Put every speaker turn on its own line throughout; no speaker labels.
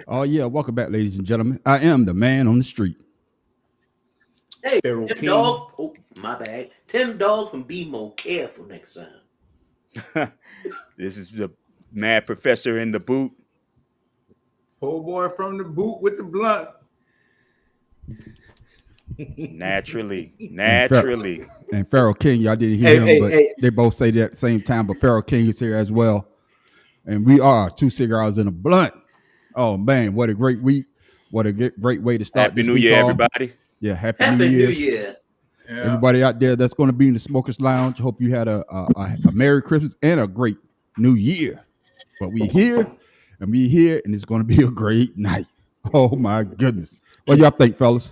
Oh yeah, welcome back, ladies and gentlemen. I am the man on the street.
Hey,
Feral
Tim
King.
Dog. Oh, my bad. Tim Dog can be more careful next time.
This is the mad professor in the boot.
Poor boy from the boot with the blunt.
Naturally.
And
Naturally.
and Pharaoh King, y'all didn't hear
Hey,
him,
hey,
but
hey.
they both say that at the same time. But Pharaoh King is here as well, and we are two cigars in a blunt. Oh man, what a great week! What a great way to start
Happy
this
New
week
Year,
off.
everybody.
Yeah, happy New
Happy New
Year,
Year.
Yeah.
everybody out there that's going to be in the Smokers Lounge. Hope you had a Merry Christmas and a great New Year. But we here, and it's going to be a great night. Oh my goodness! What y'all think, fellas?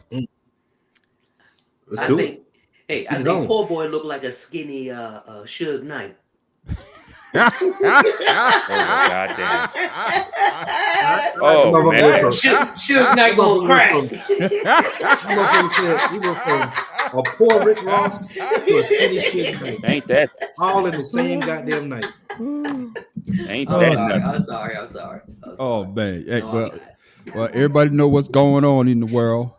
Let's
I
do it.
think. Hey,
Let's
I
get it
think
on.
poor boy looked like a skinny Suge Knight.
Oh, goddamn.
Oh,
Oh, man.
Suge Knight going crack.
He went from a poor Rick Ross to a skinny shit night.
Ain't that
All in the same goddamn night.
ain't
I'm
that
sorry.
nothing?
I'm sorry. I'm sorry. I'm
Oh
sorry.
man! Hey,
No, I'm
well,
not.
everybody know what's going on in the world.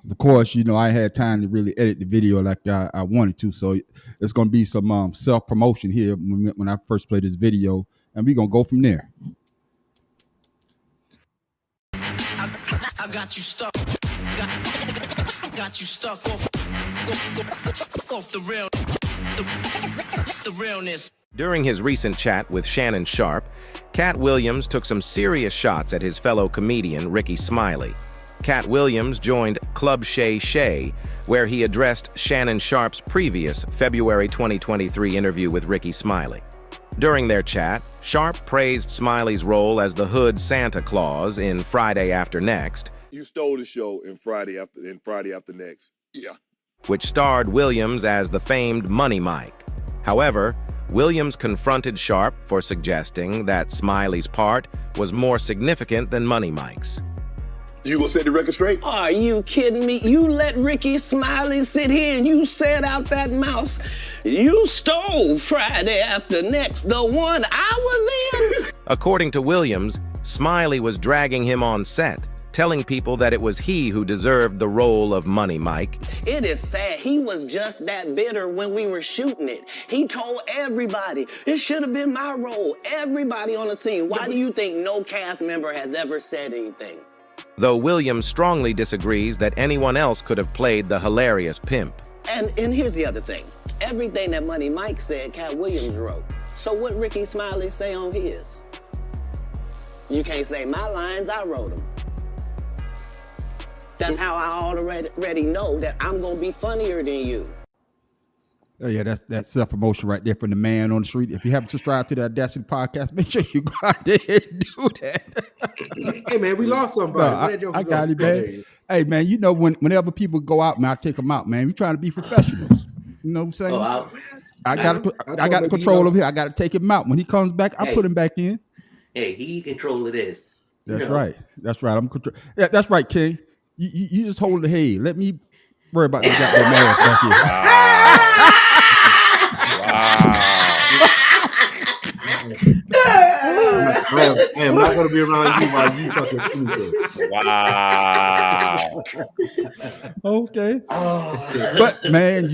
Of course, I had time to really edit the video like I wanted to. So it's going to be some self promotion here when I first play this video, and we're going to go from there.
I got you stuck. Got you stuck off the realness.
During his recent chat with Shannon Sharp, Cat Williams took some serious shots at his fellow comedian Ricky Smiley. Cat Williams joined Club Shay Shay, where he addressed Shannon Sharp's previous February 2023 interview with Ricky Smiley. During their chat, Sharp praised Smiley's role as the hood Santa Claus in Friday After Next.
You stole the show in Friday After Next. Yeah.
Which starred Williams as the famed Money Mike. However, Williams confronted Sharp for suggesting that Smiley's part was more significant than Money Mike's.
You gonna set the record straight?
Are you kidding me? You let Ricky Smiley sit here and you said out that mouth, you stole Friday After Next, the one I was in.
According to Williams, Smiley was dragging him on set, telling people that it was he who deserved the role of Money Mike.
It is sad. He was just that bitter when we were shooting it. He told everybody, it should have been my role. Everybody on the scene. Why do you think no cast member has ever said anything?
Though Williams strongly disagrees that anyone else could have played the hilarious pimp.
And here's the other thing. Everything that Money Mike said, Cat Williams wrote. So what Ricky Smiley say on his? You can't say my lines, I wrote them. That's how I already know that I'm gonna be funnier than you.
Oh yeah, that's self promotion right there from the man on the street. If you haven't subscribed to the Audacity podcast, make sure you go out there and do that.
Hey man, we lost somebody.
I got it, man. Hey man, whenever people go out, man, I take them out, man. We trying to be professionals. You know what I'm saying?
Oh,
I got to control him here. I got to take him out. When he comes back, I put him back in.
Hey, he control of this.
That's right. That's right. I'm control. Yeah, that's right, King. You just hold the head. Let me worry about this goddamn ass back here.
I am not going to be around you while you talking stupid.
Wow.
Okay. But man,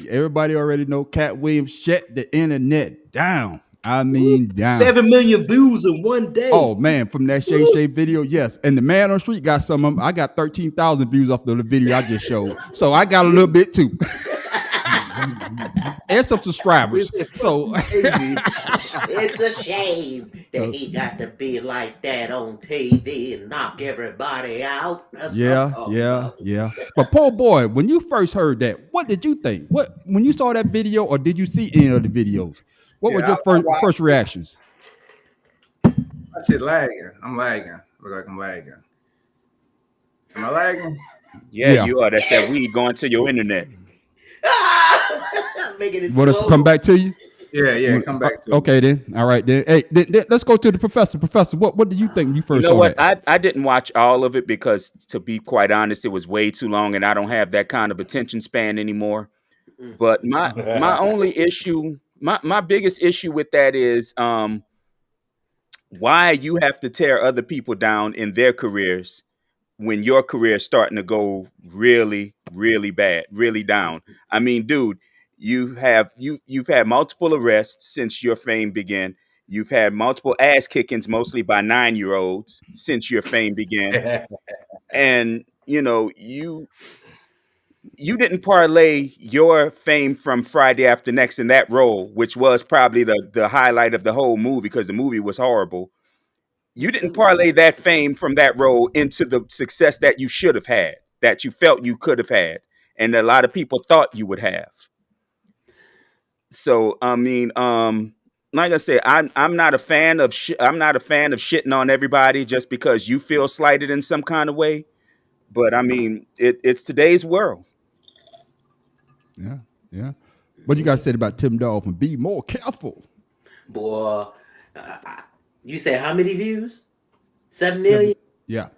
everybody already know Cat Williams shut the internet down. I mean, down.
7 million views in one day.
Oh man, from that Shay Shay video, yes. And the man on the street got some of them. I got 13,000 views off the video I just showed. So I got a little bit too. And some subscribers. So
it's a shame that he got to be like that on TV and knock everybody out. That's
yeah. But poor boy, when you first heard that, what did you think? When you saw that video, or did you see any of the videos? What were your first reactions?
That shit lagging. I'm lagging. Look like I'm lagging. Am I lagging?
Yeah, you are. That's that weed going to your internet.
Making it
What
slow.
us come back to you?
Yeah, come back to
okay, then. All right, then. Hey, let's go to the professor. Professor, what did you think when you first saw
what?
that?
I didn't watch all of it because, to be quite honest, it was way too long, and I don't have that kind of attention span anymore. But my only issue, my biggest issue with that is why you have to tear other people down in their careers when your career is starting to go really, really bad, really down. I mean, dude, you've had multiple arrests since your fame began. You've had multiple ass kickings, mostly by 9-year-olds, since your fame began. And you didn't parlay your fame from Friday After Next in that role, which was probably the highlight of the whole movie because the movie was horrible. You didn't parlay that fame from that role into the success that you should have had, that you felt you could have had, and a lot of people thought you would have. So I mean, like I said, I'm not a fan of I'm not a fan of shitting on everybody just because you feel slighted in some kind of way. But I mean, it's today's world.
Yeah, yeah. What you got to say about Tim Dolphin? Be more careful.
Boy, you say how many views? 7 million?
Yeah.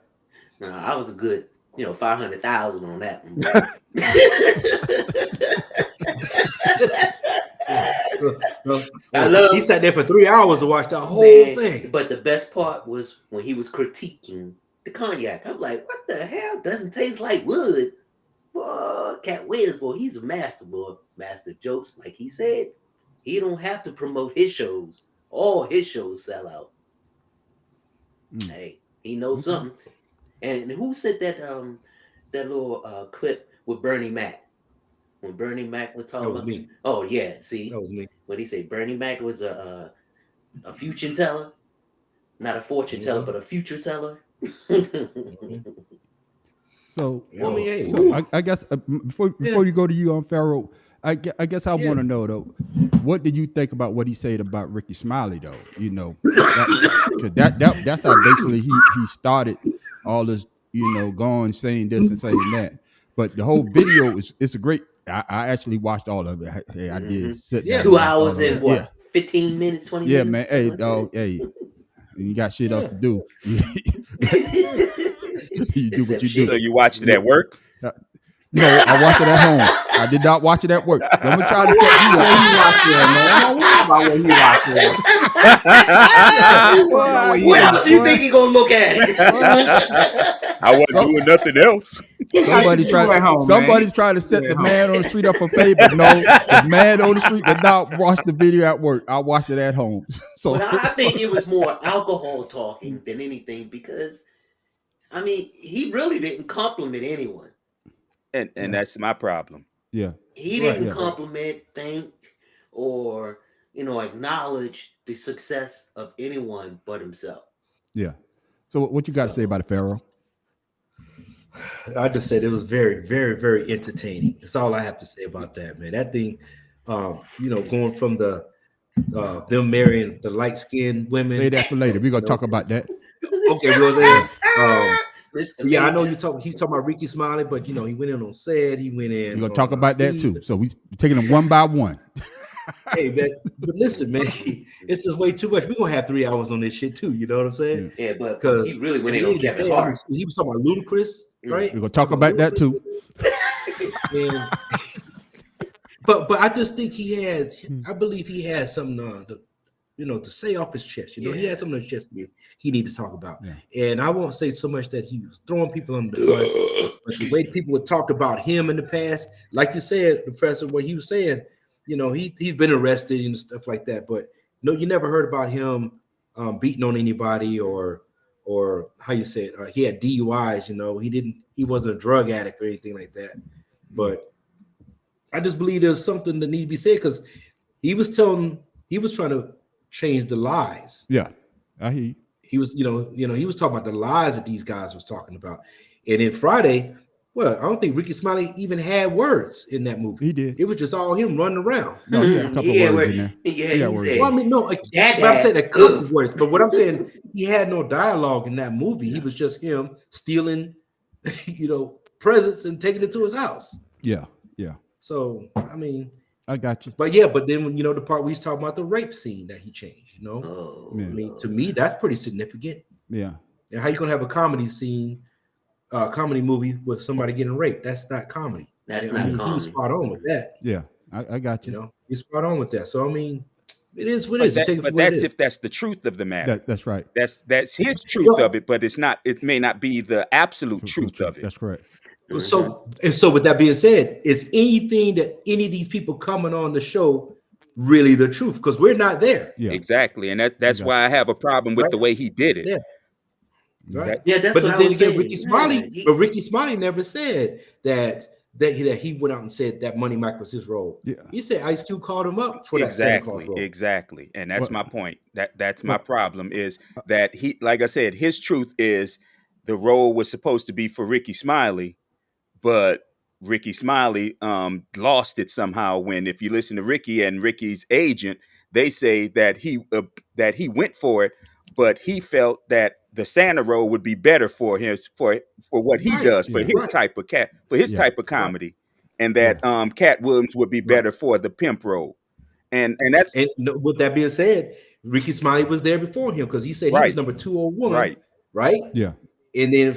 No, I was a good, 500,000 on that one.
He sat there for 3 hours to watch the whole thing.
But the best part was when he was critiquing the cognac. I'm like, what the hell? Doesn't taste like wood. Boy, Cat Williams, boy, he's a master, boy. Master of jokes, like he said. He don't have to promote his shows. All his shows sell out. Hey, he knows something. And who said that little clip with Bernie Mac? When Bernie Mac was talking about
me.
Oh yeah, see?
That was me.
What he say? Bernie Mac was a future teller. Not a fortune teller, but a future teller.
So,
hey,
I guess before you go to you on Pharaoh, I guess I want to know though, what did you think about what he said about Ricky Smiley though? That's how basically he started all this, going saying this and saying that. But the whole video it's a great. I actually watched all of it. Hey, I did sit down.
2 hours and what? 15 minutes, 20 minutes?
Yeah, man. Hey, dog. Hey, you got shit else to do. You do what you do.
So you watched it at work?
No, I watched it at home. I did not watch it at work. Don't be trying to set me
up. What else you think he gonna look at?
I wasn't doing nothing else.
Somebody's trying to set the man on the street up for favor. No, the man on the street did not watch the video at work. I watched it at home. So
I think it was more alcohol talking than anything because, I mean, he really didn't compliment anyone.
And that's my problem.
Yeah.
He didn't compliment, thank, or, acknowledge the success of anyone but himself.
Yeah. So what you got to say about it, Pharaoh?
I just said it was very, very, very entertaining. That's all I have to say about that, man. That thing, going from the them marrying the light-skinned women.
Say that for later. We're gonna talk about that.
Okay, we was I know he's talking about Ricky Smiley, but he went in on said he went in.
We're gonna talk about that too. So we taking them one by one.
Hey, man, but listen, man, it's just way too much. We're gonna have 3 hours on this shit too. You know what I'm saying?
Yeah, but he really went in on Kevin Hart.
He was talking about Ludacris, right?
We're gonna talk about that too.
But I just think I believe he had something to say off his chest. He had something on his chest he needed to talk about. Yeah. And I won't say so much that he was throwing people under the bus, but the way people would talk about him in the past, like you said, Professor, what he was saying, he's been arrested and stuff like that. But no, you never heard about him beating on anybody or how you say it. He had DUIs. He wasn't a drug addict or anything like that. But I just believe there's something that needs to be said because he was trying to change the lies.
Yeah, I hear you.
He was, he was talking about the lies that these guys was talking about. And then Friday, I don't think Ricky Smiley even had words in that movie.
He did.
It was just all him running around.
No, he had a couple words in there.
Yeah,
well, I mean, no, but I'm saying a couple words. But what I'm saying, he had no dialogue in that movie. He was just him stealing, presents and taking it to his house.
Yeah, yeah.
So, I mean,
I got you.
But then when the part we was talking about the rape scene that he changed, I mean, to me, that's pretty significant.
Yeah.
And how you gonna have a comedy scene, comedy movie with somebody getting raped? That's not comedy.
That's not comedy.
He was spot on with that.
Yeah, I got you.
He's spot on with that. So I mean, It is what it is. Take it for
But
what it
that's
is.
if that's the truth of the matter.
That's right.
That's his truth of it, but it's not. It may not be the absolute truth of it.
That's correct.
So with that being said, is anything that any of these people coming on the show really the truth? Because we're not there.
Yeah,
exactly, and that's why I have a problem with the way he did it.
Yeah. Right.
Yeah, that's
but
what I
then
was
again,
saying.
Ricky Smiley,
Yeah,
but Ricky Smiley never said that he went out and said that Money Mike was his role.
Yeah.
He said Ice Cube called him up for that Santa Claus role.
Exactly, and that's my point. That's my problem is that he, like I said, his truth is the role was supposed to be for Ricky Smiley, but Ricky Smiley lost it somehow. When if you listen to Ricky and Ricky's agent, they say that he went for it, but he felt that the Santa role would be better for him for what he does for his type of type of comedy, and that Cat Williams would be better for the pimp role, and that's
with that being said, Ricky Smiley was there before him because he said he was number 201, right?
Yeah.
And then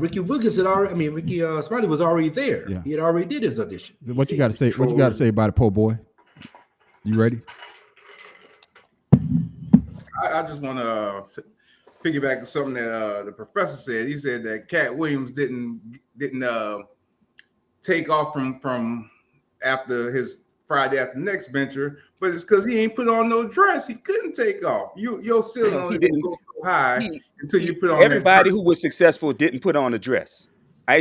Ricky Williams had already. I mean, Ricky Smiley was already there.
Yeah.
He had already did his audition.
What you got to say? What you got to say about it, po' boy? You ready?
I just want to piggyback on something that the professor said. He said that Cat Williams didn't take off from after his Friday After Next venture, but it's because he ain't put on no dress. He couldn't take off. Your ceiling only didn't go so high until you put on.
Everybody who was successful didn't put on a dress. I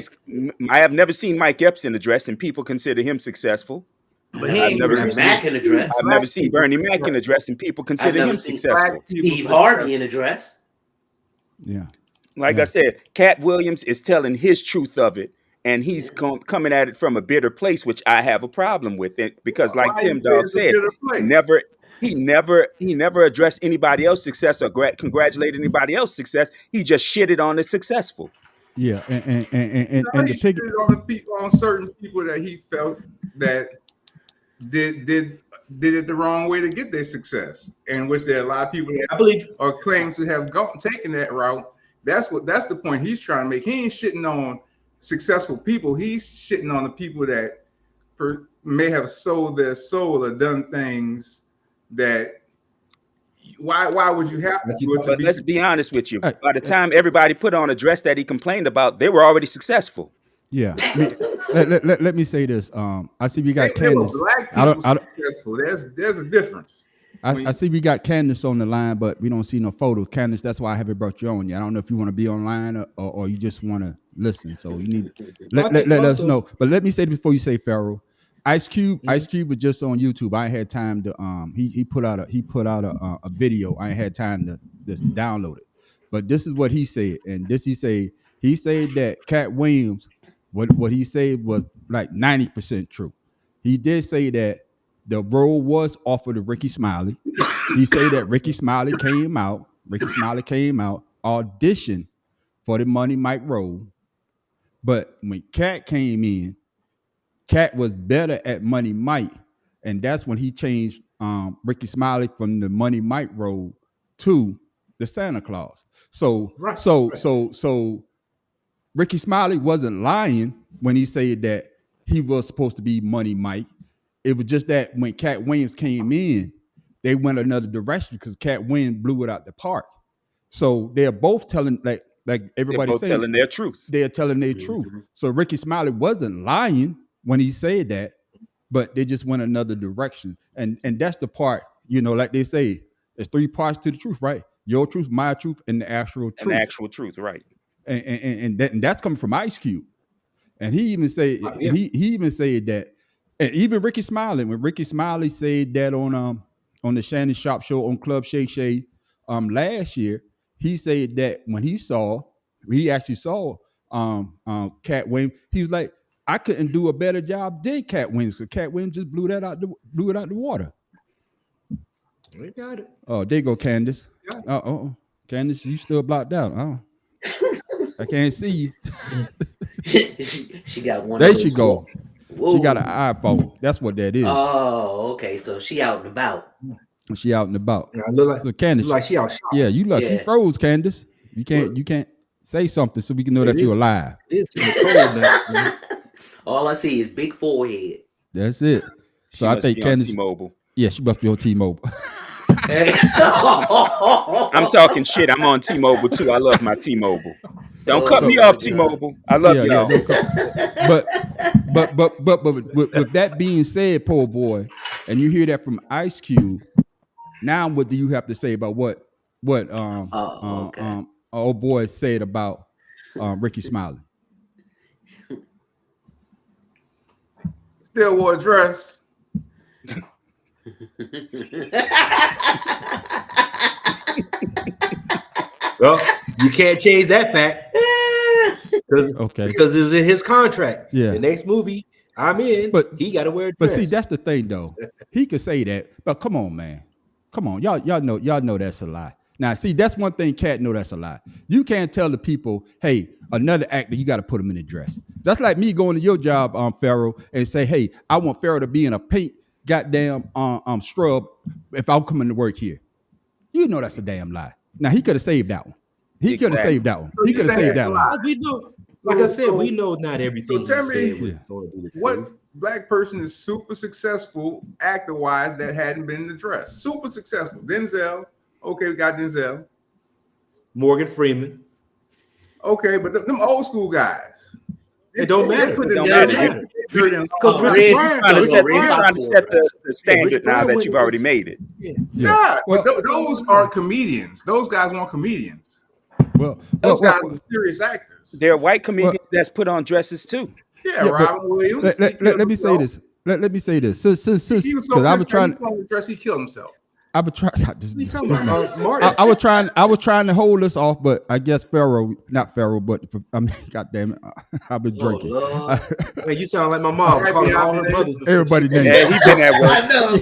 have never seen Mike Epps in a dress, and people consider him successful.
But he ain't Bernie Mac in a dress.
I've never seen Bernie Mac in a dress, and people consider him successful.
Steve Harvey in a dress.
Yeah.
Like I said, Cat Williams is telling his truth of it, and he's coming at it from a bitter place, which I have a problem with it because, like Tim Dog said, he never addressed anybody else's success or congratulated anybody else's success. He just shitted on the successful.
Yeah, and
he shitted on certain people that he felt that did it the wrong way to get their success, and which there are a lot of people that
I believe
or claim to have taken that route. That's the point he's trying to make. He ain't shitting on successful people. He's shitting on the people that may have sold their soul or done things that. Why would you have to do it?
But let's be honest with you. By the time everybody put on a dress that he complained about, they were already successful.
Yeah. Let me say this. I see we got Candace.
Black people successful. There's a difference.
I see we got Candace on the line, but we don't see no photos. Candace, that's why I haven't brought you on yet. I don't know if you want to be online or you just want to listen. So you need to let us know. But let me say before you say Pharaoh, Ice Cube was just on YouTube. I ain't had time to he put out a video. I ain't had time to just download it. But this is what he said, and this he said that Cat Williams, what he said was like 90% true. He did say that the role was offered to Ricky Smiley. He said that Ricky Smiley came out, auditioned for the Money Mike role. But when Cat came in, Cat was better at Money Mike. And that's when he changed Ricky Smiley from the Money Mike role to the Santa Claus. So Ricky Smiley wasn't lying when he said that he was supposed to be Money Mike. It was just that when Cat Williams came in, they went another direction because Cat Williams blew it out the park. So they're both telling, like everybody's saying,
telling their truth.
They're telling their truth. So Ricky Smiley wasn't lying when he said that, but they just went another direction. And that's the part, like they say, there's three parts to the truth, right? Your truth, my truth, and the actual truth.
And the actual truth, right?
And that's coming from Ice Cube. And he even said he even said that, and even Ricky Smiley, when Ricky Smiley said that on the Shannon Sharp show on Club Shay Shay last year, he said that when he actually saw Cat Williams, he was like, I couldn't do a better job than Cat Williams, because Cat Williams just blew it out the water.
We got it.
Oh, there you go, Candace. Candace, you still blocked out. Oh, I can't see you.
She got one.
There she go.
Whoa.
She got an iPhone. That's what that is.
Oh, okay. So she out and about.
She out and about.
Yeah, I look like,
so Candace,
look like she out shopping.
Yeah, you froze, Candace. You can't say something so we can know that you're alive.
It is cold.
All I see is big forehead.
That's it. So I think Candace.
T-Mobile.
Yeah, she must be on T-Mobile.
I'm talking shit. I'm on T-Mobile too. I love my T-Mobile. Don't cut me off, T-Mobile. I love y'all.
But with that being said, poor boy, and you hear that from Ice Cube, now what do you have to say about what old boy said about Ricky Smiley?
Still wore a dress.
Well, you can't change that fact because it's in his contract.
Yeah.
The next movie I'm in, but he got to wear a dress.
But see, that's the thing though. He could say that, but come on, man. Come on, y'all know that's a lie. Now, see, that's one thing Cat know that's a lie. You can't tell the people, hey, another actor, you got to put him in a dress. That's like me going to your job, Pharaoh, and say, hey, I want Pharaoh to be in a pink goddamn scrub if I'm coming to work here. You know that's a damn lie. Now he could have saved that one. He could have saved that one. He could have saved that one.
We know, like I said, we know not everything.
So tell me, what black person is super successful actor-wise that hadn't been in the dress? Super successful. Denzel. Okay, we got Denzel.
Morgan Freeman.
Okay, but them old school guys.
It don't matter.
It don't matter.
Because
Richard Pryor trying to set the standard now that you've already made it.
Yeah, well, but those aren't comedians. Those guys weren't comedians.
Well,
those guys are serious actors.
There are white comedians that's put on dresses too.
Yeah, Robin Williams.
Let me say this. Let me say this. Since
he was so
I was trying
to dress, he killed himself.
I was trying.
Martin.
I was trying to hold this off, but I guess not Pharaoh, but I mean, goddamn it, I've been drinking.
You sound like my mom calling all her brothers.
Everybody named.
Yeah, he been at work.
I know.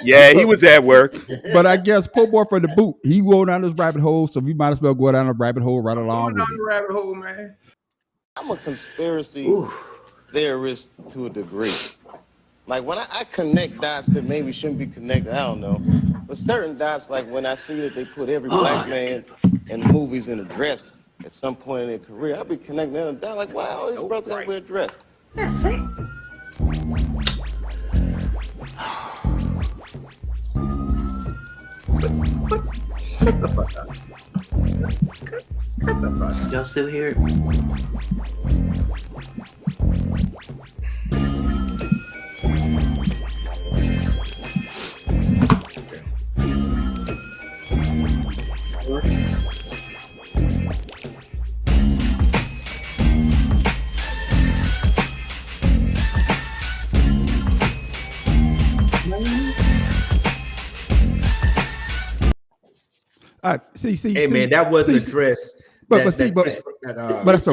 Yeah, he was at work.
But I guess poor boy from the boot, he went down this rabbit hole, so we might as well go down the rabbit hole right along.
Go down the rabbit hole, man.
I'm a conspiracy theorist to a degree. Like when I connect dots that maybe shouldn't be connected, I don't know. But certain dots, like when I see that they put every black man in the movies in a dress at some point in their career, I'll be connecting them down like, wow, all these brothers gotta wear a dress.
That's it.
Shut the fuck up. Cut the fuck up.
Y'all still hear it?
See.
Hey man, that wasn't a dress.
But that's a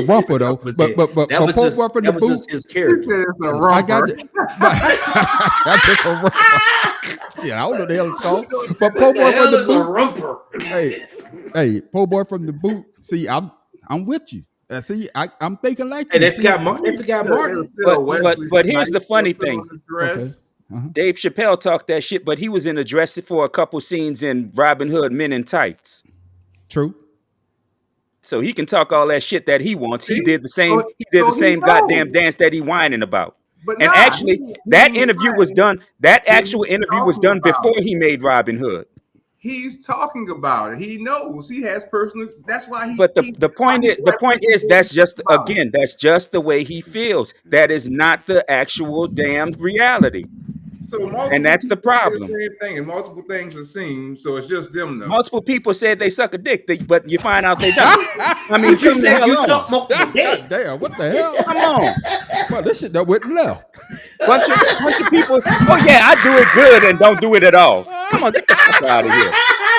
romper though. But
that was just his character.
I got it. That's just a romper. Yeah, I don't know the hell it's called. But po boy from the boot. Hey, po boy from the boot. See, I'm with you. See, I'm thinking like
you. And they forgot Martin.
But here's the funny thing. Dave Chappelle talked that shit, but he was in a dress for a couple scenes in Robin Hood Men in Tights.
True.
So he can talk all that shit that he wants. He did the same. He did the same goddamn dance that he whining about. And actually, that interview was done. That actual interview was done before he made Robin Hood.
He's talking about it. He knows. He has personal. That's why he.
But the point is that's just the way he feels. That is not the actual damn reality.
So
and that's the problem.
The same thing, and multiple things are seen. So it's just them though.
Multiple people said they suck a dick, but you find out they don't. I mean,
you said you suck multiple dicks.
Damn, what the hell?
Come on.
Well, this shit that went left.
Bunch of people. Oh yeah, I do it good and don't do it at all. Come on, get the fuck out of here.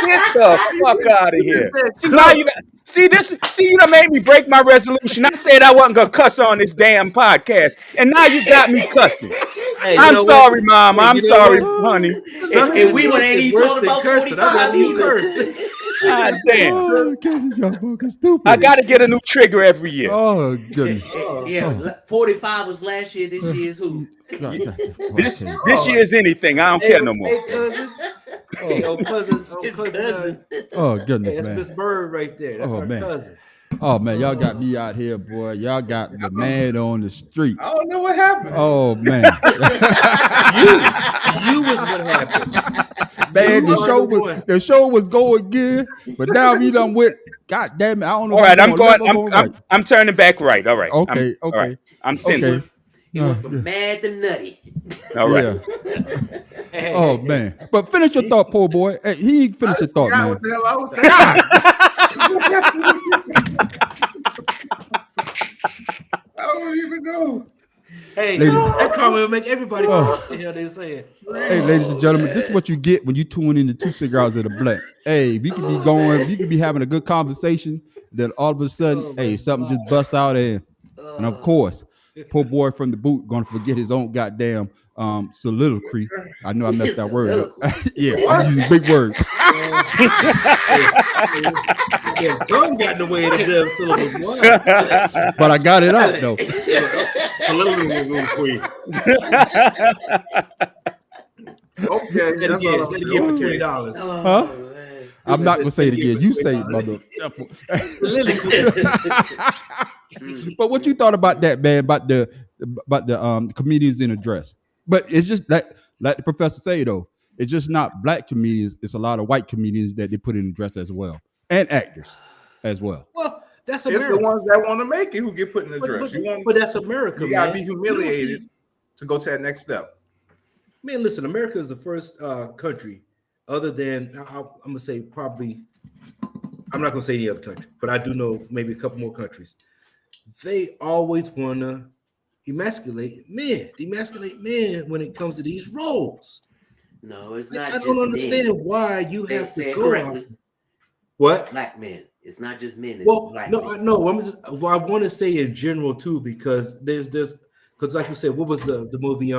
Get the fuck out of here. See now you done made me break my resolution. I said I wasn't gonna cuss on this damn podcast, and now you got me cussing. Hey, I'm sorry, Mom. I'm sorry, honey.
And we went ain't even talking about cursing.
God damn. I gotta get a new trigger every year.
Oh goodness.
Yeah, 45 was last year. This year is who?
This year is anything. I don't care no more.
Hey, cousin.
Oh goodness,
that's
man.
Miss Bird right there. That's our cousin.
Oh man, y'all got me out here, boy. Y'all got the man on the street.
I don't know what happened.
Oh man.
You was what happened.
Man,
You are the one.
the show was going good, but now we done went. God damn it! I don't know.
All
If
right,
I'm
I'm
going
going.
left or going right.
I'm turning back right. All right.
Okay,
All right.
okay,
I'm
He
centered.
okay.
went from
Yeah.
mad to nutty.
All right.
Yeah.
Hey,
Oh man. But finish your thought, poor boy. Hey, he finished your thought,
forgot
man.
what the hell I was thinking. I don't even know.
hey,
Ladies-
that comment will make everybody
Oh.
what the hell they saying.
Hey, ladies and gentlemen, this is what you get when you tune into Two Cigars at a Blunt. Hey, we could be going, we could be having a good conversation, then all of a sudden,
Oh,
hey,
my
something just
God.
busts out, and of course, poor boy from the boot gonna forget his own goddamn soliloquy. I know I messed that word up. Yeah, I'm using big words.
Yeah, tongue got in the way of the damn syllables. Why?
But I got it out though.
Okay,
Say it
that's
again.
all
Say it
I'm
again for
saying.
$20.
Huh? I'm not gonna say it again. You say it, mother. But what you thought about that, man? About the comedians in a dress? But it's just like the professor say though. It's just not black comedians. It's a lot of white comedians that they put in a dress as well, and actors as well.
Well, that's
It's
America.
the ones that want to make it who get put in the dress.
But that's America,
You gotta
man.
be humiliated to go to that next step.
Man, listen, America is the first country, other than I'm gonna say probably. I'm not gonna say any other country, but I do know maybe a couple more countries. They always wanna emasculate men when it comes to these roles.
No, it's not.
I don't understand why you have to go out. What?
Black men. It's not just men. It's
Well,
black
no,
men.
no. I want to say in general too, because there's because like you said, what was the movie?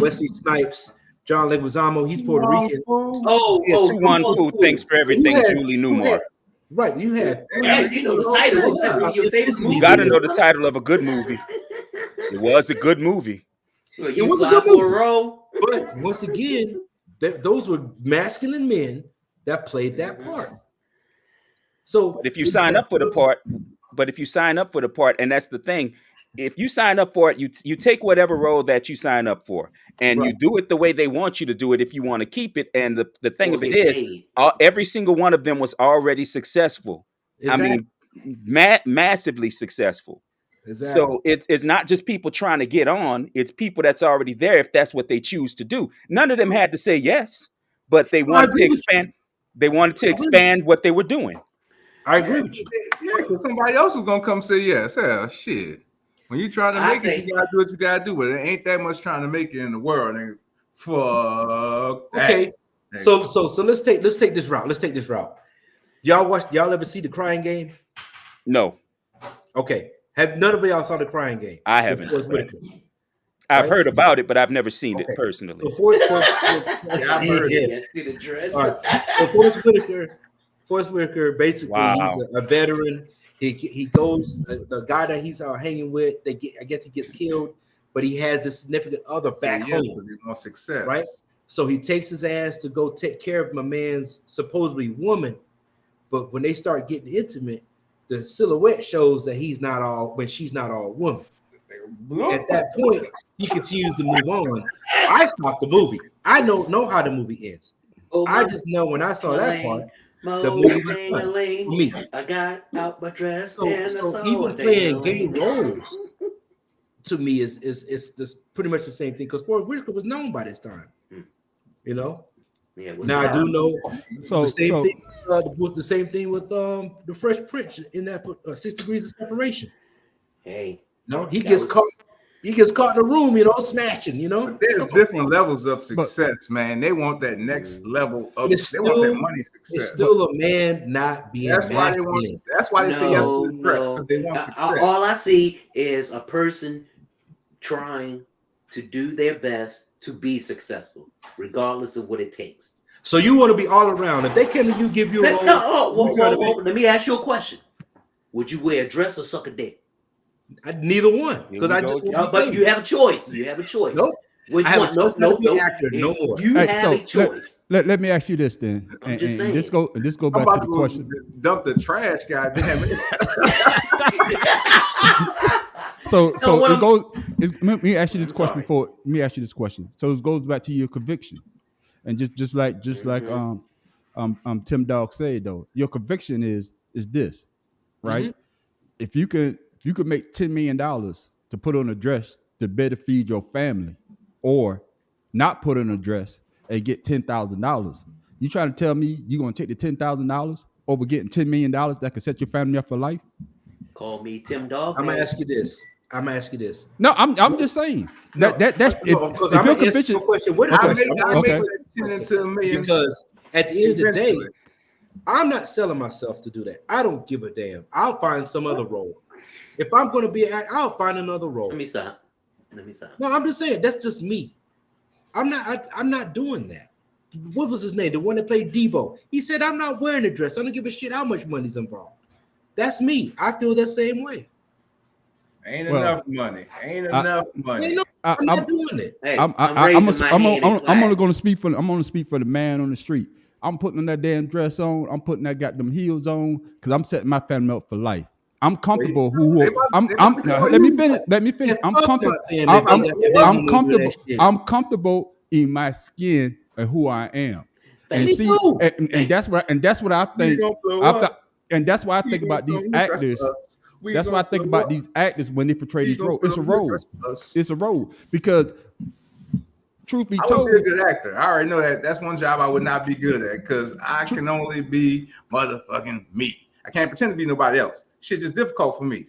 Wesley Snipes, John Leguizamo. He's Puerto Rican.
One Fu thinks for everything. Julie Newmar.
Right, you had.
You know the title. Your favorite movie.
You got to know the title of a good movie. It was a good movie.
It was a good movie. But once again, those were masculine men that played that part. So
but if you sign up for the part, and that's the thing, if you sign up for it, you take whatever role that you sign up for, and you do it the way they want you to do it if you want to keep it. And the thing of it is, every single one of them was already successful. Exactly. I mean, massively successful. Exactly. So it's not just people trying to get on; it's people that's already there if that's what they choose to do. None of them had to say yes, but they wanted to expand. They wanted to expand what they were doing.
I agree with you.
Yeah, because somebody else was gonna come say yes. Hell, shit. When you trying to make it, you gotta do what you gotta do. But it ain't that much trying to make it in the world. And fuck that.
Okay, so let's take this route. Let's take this route. Y'all ever see The Crying Game?
No.
Okay. Have none of y'all saw The Crying Game?
I haven't.
I've
heard about it, but I've never seen it personally.
So Forrest Whitaker, basically, he's a veteran. He goes, the guy that he's hanging with, I guess he gets killed, but he has a significant other back home.
Success.
Right? So he takes his ass to go take care of my man's supposedly woman. But when they start getting intimate, the silhouette shows that she's not all woman. At that point, he continues to move on. I stopped the movie. I don't know how the movie ends. I just know when I saw that part, the movie was fun for me.
I got out my dress.
So even playing gay roles to me is just pretty much the same thing, because Forrest Whitaker was known by this time. You know. Yeah. Now I do know the same thing with the Fresh Prince in that 6 Degrees of Separation.
Hey,
no, he gets caught in the room, smashing.
There's different levels of success, man. They want that next level of. They want that money success.
It's still a man not being.
That's why they want. That's why they say because they want success.
All I see is a person trying to do their best to be successful, regardless of what it takes.
So you want to be all around. If they can, you give you a role.
Let me ask you a question. Would you wear a dress or suck a dick?
Neither one, because I just.
But you have a choice. You have a choice.
Nope.
Which one? No.
Actor, no more.
You have a choice.
Let me ask you this then.
I'm just saying.
This go back to the question.
Dump the trash, goddamn it.
So it goes. Let me ask you this question before. Let me ask you this question. So it goes back to your conviction. And just like Tim Dog said though, your conviction is this, right? If you could make $10 million to put on a dress to better feed your family, or not put on a dress and get $10,000, you trying to tell me you're gonna take the $10,000 over getting $10 million that could set your family up for life?
Call me Tim Dog.
I'm gonna ask you this.
No, I'm just saying that's
because I'm gonna answer your question. What
I
okay.
make that 10 into $1 million
Because at the end of the day, I'm not selling myself to do that. I don't give a damn. I'll find some other role. If I'm going to be an actor, I'll find another role.
Let me stop.
No, I'm just saying that's just me. I'm not doing that. What was his name? The one that played Devo. He said, "I'm not wearing a dress. I don't give a shit how much money's involved." That's me. I feel the same way.
Ain't enough money. I'm
not doing it.
Hey,
I'm only going to speak for the man on the street. I'm putting on that damn dress on. I'm putting that goddamn heels on because I'm setting my family up for life. I'm comfortable. Let me finish. I'm comfortable in my skin and who I am. And that's what I think. And that's why I think about these actors. That's why I think about these actors when they portray these roles. It's a role. It's a role because, truth be told,
I would be a good actor. I already know that. That's one job I would not be good at because I can only be motherfucking me. I can't pretend to be nobody else. Shit just difficult for me.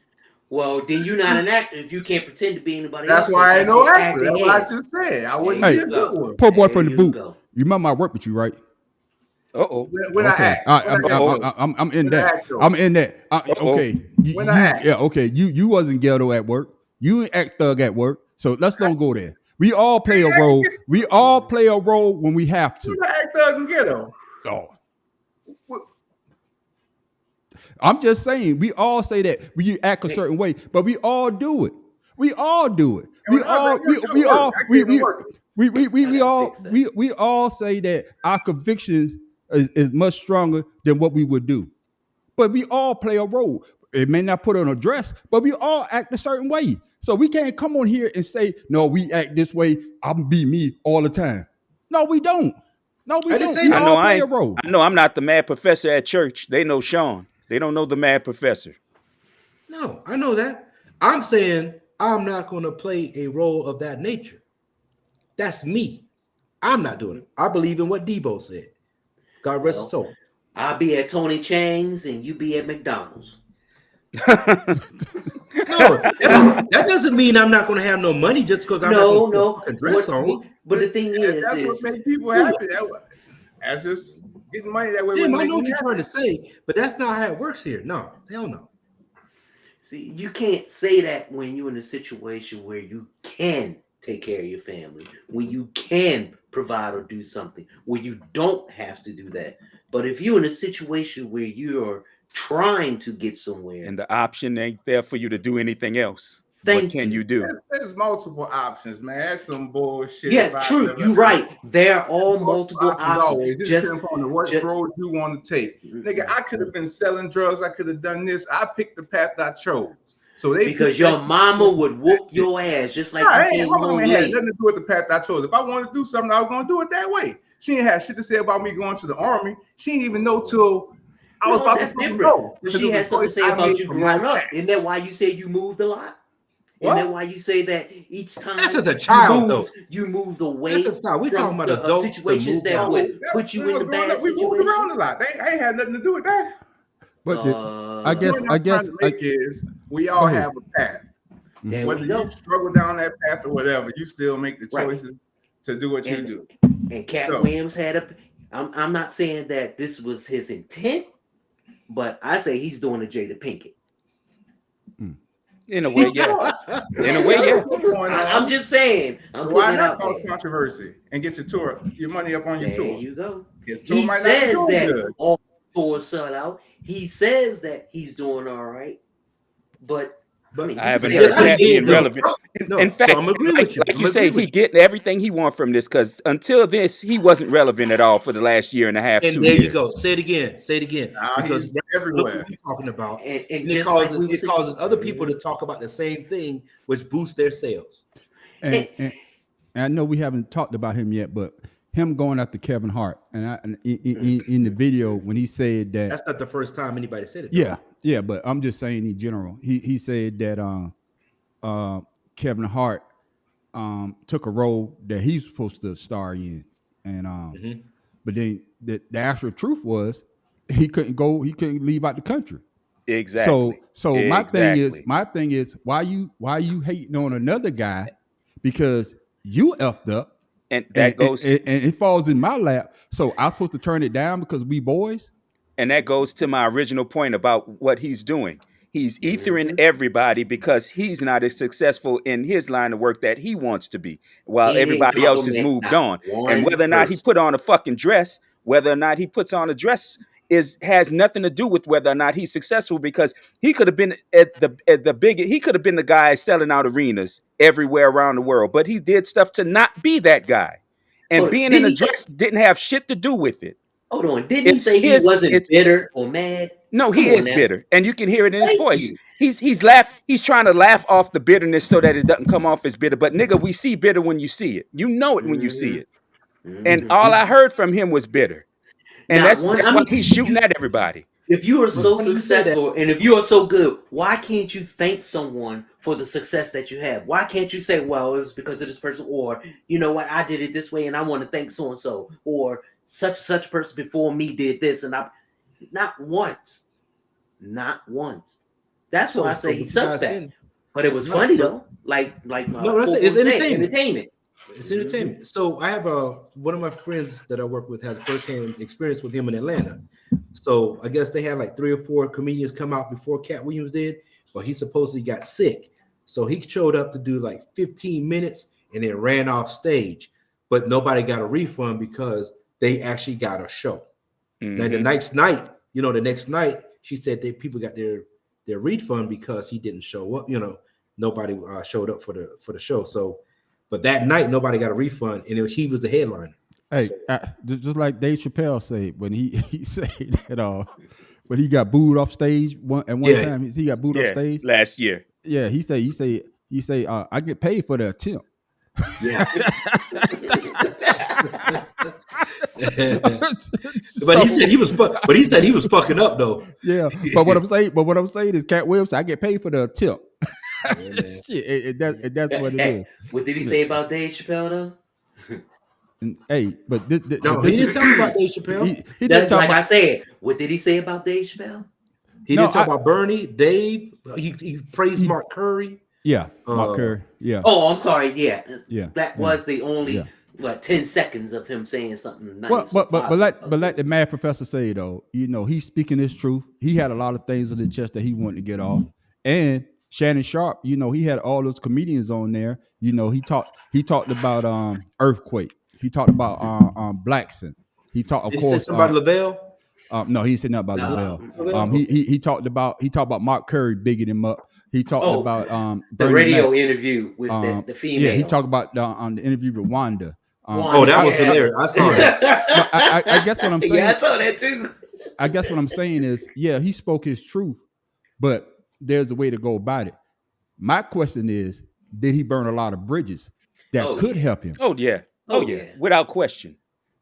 Well, then you're not an actor if you can't pretend to be anybody
else. That's why I ain't no actor. That's what I just said. I wouldn't be a good one.
Poor boy from the boot. You remember I worked with you, right?
When I act.
I'm in that. I'm in that. Okay.
When I act.
Yeah, okay. You wasn't ghetto at work. You ain't act thug at work. So let's don't go there. We all play a role. We all play a role when we have to.
When I act thug and ghetto.
Oh. I'm just saying, we all say that we act a certain way, but we all do it. We all do it. We all say that our convictions is much stronger than what we would do. But we all play a role. It may not put on a dress, but we all act a certain way. So we can't come on here and say, no, we act this way. I'm be me all the time. No, we don't. No, we don't. We all play a role.
I know I'm not the mad professor at church. They know Sean. They don't know the mad professor.
No, I know that. I'm saying I'm not going to play a role of that nature. That's me. I'm not doing it. I believe in what Debo said. God rest his soul.
I'll be at Tony Chang's and you be at McDonald's.
No, that doesn't mean I'm not going to have no money just because I'm not going to dress on.
But the thing is,
that's what makes people happy. That's just getting money that way.
Tim, I know what you're trying to say, but that's not how it works here. No, hell no.
See, you can't say that when you're in a situation where you can take care of your family, when you can provide or do something, where you don't have to do that. But if you're in a situation where you're trying to get somewhere
and the option ain't there for you to do anything else, what can you do?
There's multiple options, man. That's some bullshit.
Yeah, true. You're right. There are all multiple options.
Just depends on what road you want to take. Nigga, I could have been selling drugs. I could have done this. I picked the path I chose. So
because your mama would whoop your ass just like
my mama had nothing to do with the path I chose. If I wanted to do something, I was going to do it that way. She ain't had shit to say about me going to the army. She didn't even know till I was about to go.
But she had something to say about you growing up. Isn't that why you say you moved a lot? Isn't that why you say that each time?
That's as a child, though.
You moved away.
We're talking about adults
situations that would put you in the bad situation.
We moved around a lot. I ain't had nothing to do with that.
But I guess
we all have a path. Whether you struggle down that path or whatever, you still make the choices to do what you do.
And Cat Williams had I'm not saying that this was his intent, but I say he's doing a Jada Pinkett.
In a way, yeah. In a way, yeah.
I'm just saying.
Why not cause controversy and get your money up on your tour?
There you go.
He
says that all tours sell out. He says that he's doing all right, but
I haven't heard that being relevant. In fact, so like you say, he getting everything he wants from this because until this, he wasn't relevant at all for the last year and a half.
And there you go. Say it again.
Because everywhere
what we're talking about, and it causes other people to talk about the same thing, which boosts their sales.
And I know we haven't talked about him yet, but him going after Kevin Hart, and in the video when he said that
That's not the first time anybody said it.
Yeah, but I'm just saying in general. He said that Kevin Hart took a role that he's supposed to star in, and but then the actual truth was he couldn't leave out the country.
Exactly.
So my thing is why you hating on another guy because you effed up,
and that goes
and it falls in my lap. So I'm supposed to turn it down because we boys.
And that goes to my original point about what he's doing. He's ethering everybody because he's not as successful in his line of work that he wants to be, while everybody else has moved on. And whether or not he put on a fucking dress, whether or not he puts on a dress has nothing to do with whether or not he's successful, because he could have been he could have been the guy selling out arenas everywhere around the world, but he did stuff to not be that guy. And being in a dress didn't have shit to do with it.
Hold on, didn't he say he wasn't bitter or mad?
No, he is bitter, and you can hear it in his voice. He's trying to laugh off the bitterness so that it doesn't come off as bitter. But nigga, we see bitter when you see it. You know it when you see it. And all I heard from him was bitter, and that's why he's shooting at everybody.
If you are so successful and if you are so good, why can't you thank someone for the success that you have? Why can't you say, well, it was because of this person, or you know what, I did it this way and I want to thank so and so, or such person before me did this, and I not once. That's why I say he's suspect. But it was funny though. Like
it's
entertainment.
It's entertainment. So I have one of my friends that I work with had firsthand experience with him in Atlanta. So I guess they had like 3 or 4 comedians come out before Cat Williams did, but he supposedly got sick. So he showed up to do like 15 minutes and then ran off stage, but nobody got a refund because they actually got a show. Now the next night, she said that people got their refund because he didn't show up. Nobody showed up for the show. So, but that night nobody got a refund, and he was the headliner.
Hey, just like Dave Chappelle said when he said that when he got booed off stage time he got booed off stage
last year.
Yeah, he say I get paid for the attempt.
Yeah.
But he said he was fucking up though.
Yeah, but what I'm saying is Cat Williams, I get paid for the attempt. Shit, that's what it is.
What did he say about Dave Chappelle though?
Hey, but
he didn't talk about Dave Chappelle.
He didn't talk about, I said, what did he say about Dave Chappelle?
He didn't talk about Bernie, Dave. He praised Mark Curry.
Yeah, Mark Curry. Yeah.
Oh, I'm sorry. Yeah. That
Yeah.
was the only 10 seconds of him saying something nice.
But let the mad professor say though, he's speaking his truth. He had a lot of things in the chest that he wanted to get off. And Shannon Sharp, he had all those comedians on there. He talked about Earthquake. He talked about Blackson. He talked, of course.
Somebody Lavelle?
No, he didn't say nothing about Lavelle. He talked about Mark Curry bigging him up. He talked about
the radio interview with the female.
Yeah, he talked about on the interview with Wanda.
That was hilarious. I saw that.
I guess what I'm saying.
Yeah, I saw that too.
I guess what I'm saying is, he spoke his truth, but there's a way to go about it. My question is, did he burn a lot of bridges that could help him?
Oh yeah. Without question.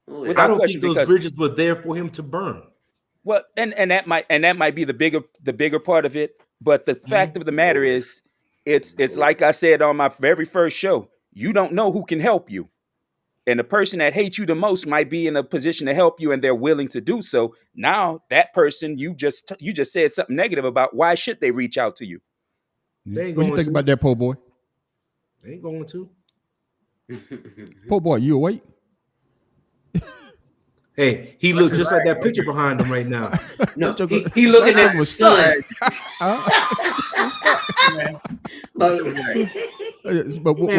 I don't think those bridges were there for him to burn.
Well, and that might be the bigger part of it. But the fact of the matter is, it's like I said on my very first show. You don't know who can help you, and the person that hates you the most might be in a position to help you, and they're willing to do so. Now that person you just said something negative about. Why should they reach out to you?
They ain't
what do you think about that, po' boy?
They ain't going to.
Po' boy, you awake?
Hey, he looks just like that picture behind him right now.
No, he looking at the sun.
Man,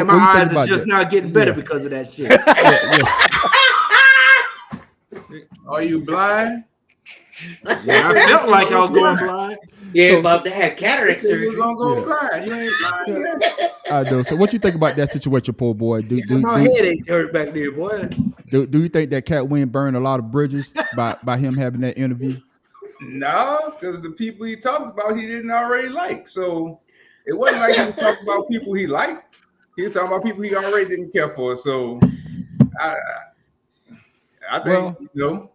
my eyes are just not getting better because of that shit.
Are you blind?
Yeah, I felt like I was going blind.
Yeah, about to have cataract surgery.
You're gonna go blind. You ain't blind yet.
I know. So, what you think about that situation, po' boy?
My head ain't hurt back there, boy.
Do you think that Cat Williams burned a lot of bridges by him having that interview?
No, because the people he talked about, he didn't already like. So it wasn't like he was talking about people he liked. He was talking about people he already didn't care for. So I think
Well,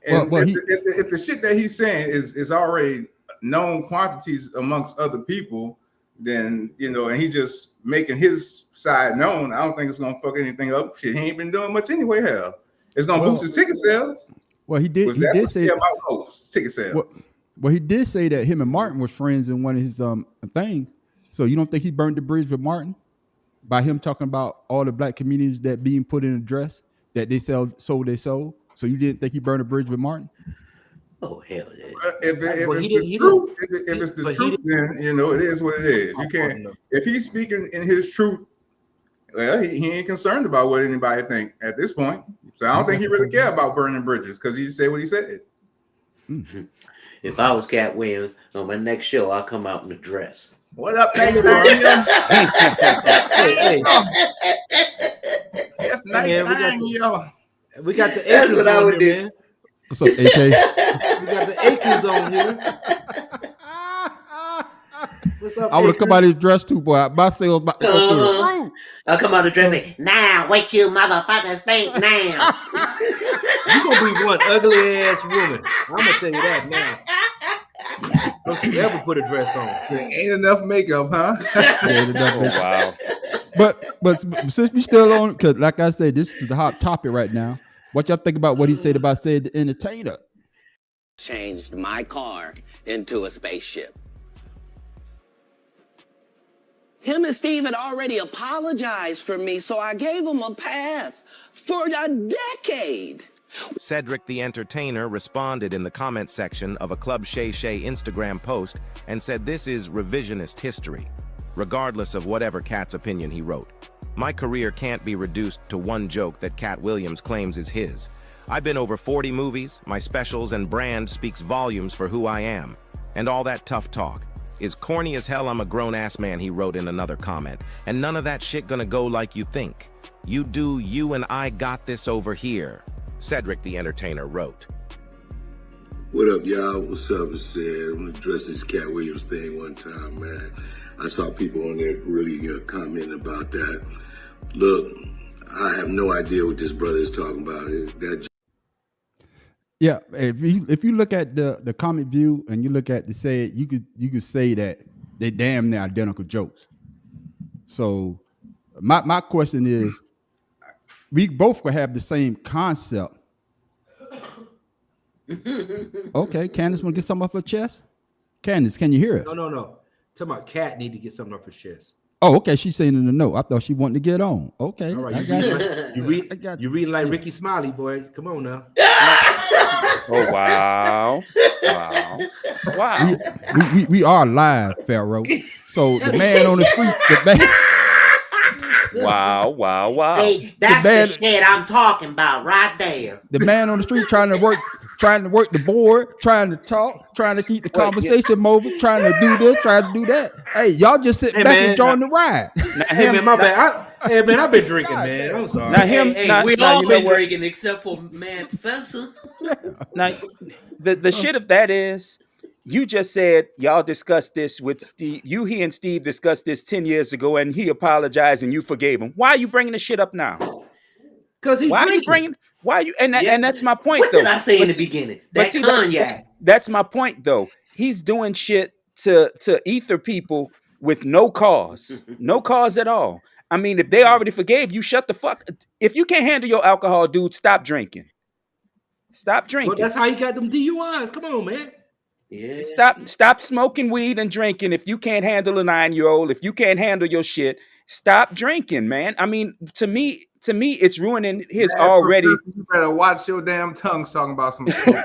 and
well,
if the shit that he's saying is already known quantities amongst other people, then and he just making his side known. I don't think it's gonna fuck anything up. Shit, he ain't been doing much anyway. Hell, it's gonna boost his ticket sales.
Well, he did.
Because
He
that's
did
what
say
about most ticket sales.
Well, he did say that him and Martin was friends in one of his thing. So you don't think he burned the bridge with Martin by him talking about all the black communities that being put in a dress that they sold their soul? So you didn't think he burned a bridge with Martin?
Oh hell yeah!
If it's the truth, then it is what it is. You can't. If he's speaking in his truth, well, he ain't concerned about what anybody think at this point. So I don't think he really care about burning bridges because he said what he said.
Mm-hmm. If I was Cat Williams on my next show, I'll come out in a dress.
What up, thank you, hey, that's nice, man,
we got the
That's what I would do.
Man.
What's up, AK?
We got the Akers on here. What's up?
I would have come out of the dress too, boy. My sales about to go through the roof.
I'll come out of the dress and say, now what you motherfuckers think now?
You gonna be one ugly ass woman. I'm gonna tell you that now. Don't you ever put a dress on.
Ain't enough makeup, huh?
Wow.
But since we still on, because like I said, this is the hot topic right now. What y'all think about what he said about the entertainer?
Changed my car into a spaceship. Him and Steve had already apologized for me, so I gave him a pass for a decade.
Cedric the Entertainer responded in the comment section of a Club Shay Shay Instagram post and said this is revisionist history, regardless of whatever Cat's opinion he wrote. My career can't be reduced to one joke that Cat Williams claims is his. I've been over 40 movies, my specials and brand speaks volumes for who I am. And all that tough talk is corny as hell. I'm a grown-ass man, he wrote in another comment. And none of that shit gonna go like you think. You do you and I got this over here, Cedric the Entertainer wrote.
What up, y'all? What's up? It's Ed. I'm gonna address this Cat Williams thing one time, man. I saw people on there really commenting about that. Look, I have no idea what this brother is talking about.
Yeah, if you look at the comment view and you look at the say, you could say that they damn near identical jokes. So my question is, we both could have the same concept. Okay, Candace, want to get something off her chest? Candace, can you hear us?
No. Talking about Cat need to get something off her chest.
Oh, okay. She's saying in the note. I thought she wanted to get on. Okay.
All right. You reading like Ricky Smiley, boy. Come on now.
Oh wow.
We are live, Pharaoh. So the man on the street,
Wow.
See, that's the shit I'm talking about right there.
The man on the street trying to work the board, trying to talk, trying to keep the conversation moving, trying to do this, trying to do that. Hey, y'all just sit back and join the ride.
Hey man, my bad. Hey man, I've been drinking, man. I'm sorry.
We all been drinking except for man Professor.
Now the shit of that is, you just said y'all discussed this with Steve. He and Steve discussed this 10 years ago, and he apologized and you forgave him. Why are you bringing the shit up now?
Because he's drinking.
Why you and that's my point.
What did I say in the beginning? That's cognac.
That's my point though. He's doing shit to ether people with no cause, no cause at all. I mean, if they already forgave you, shut the fuck. If you can't handle your alcohol, dude, stop drinking. Stop drinking.
Well, that's how you got them DUIs. Come on, man.
Yeah.
Stop smoking weed and drinking. If you can't handle a 9-year-old, if you can't handle your shit, stop drinking, man. I mean, to me, it's ruining his already.
You better watch your damn tongue talking about some shit.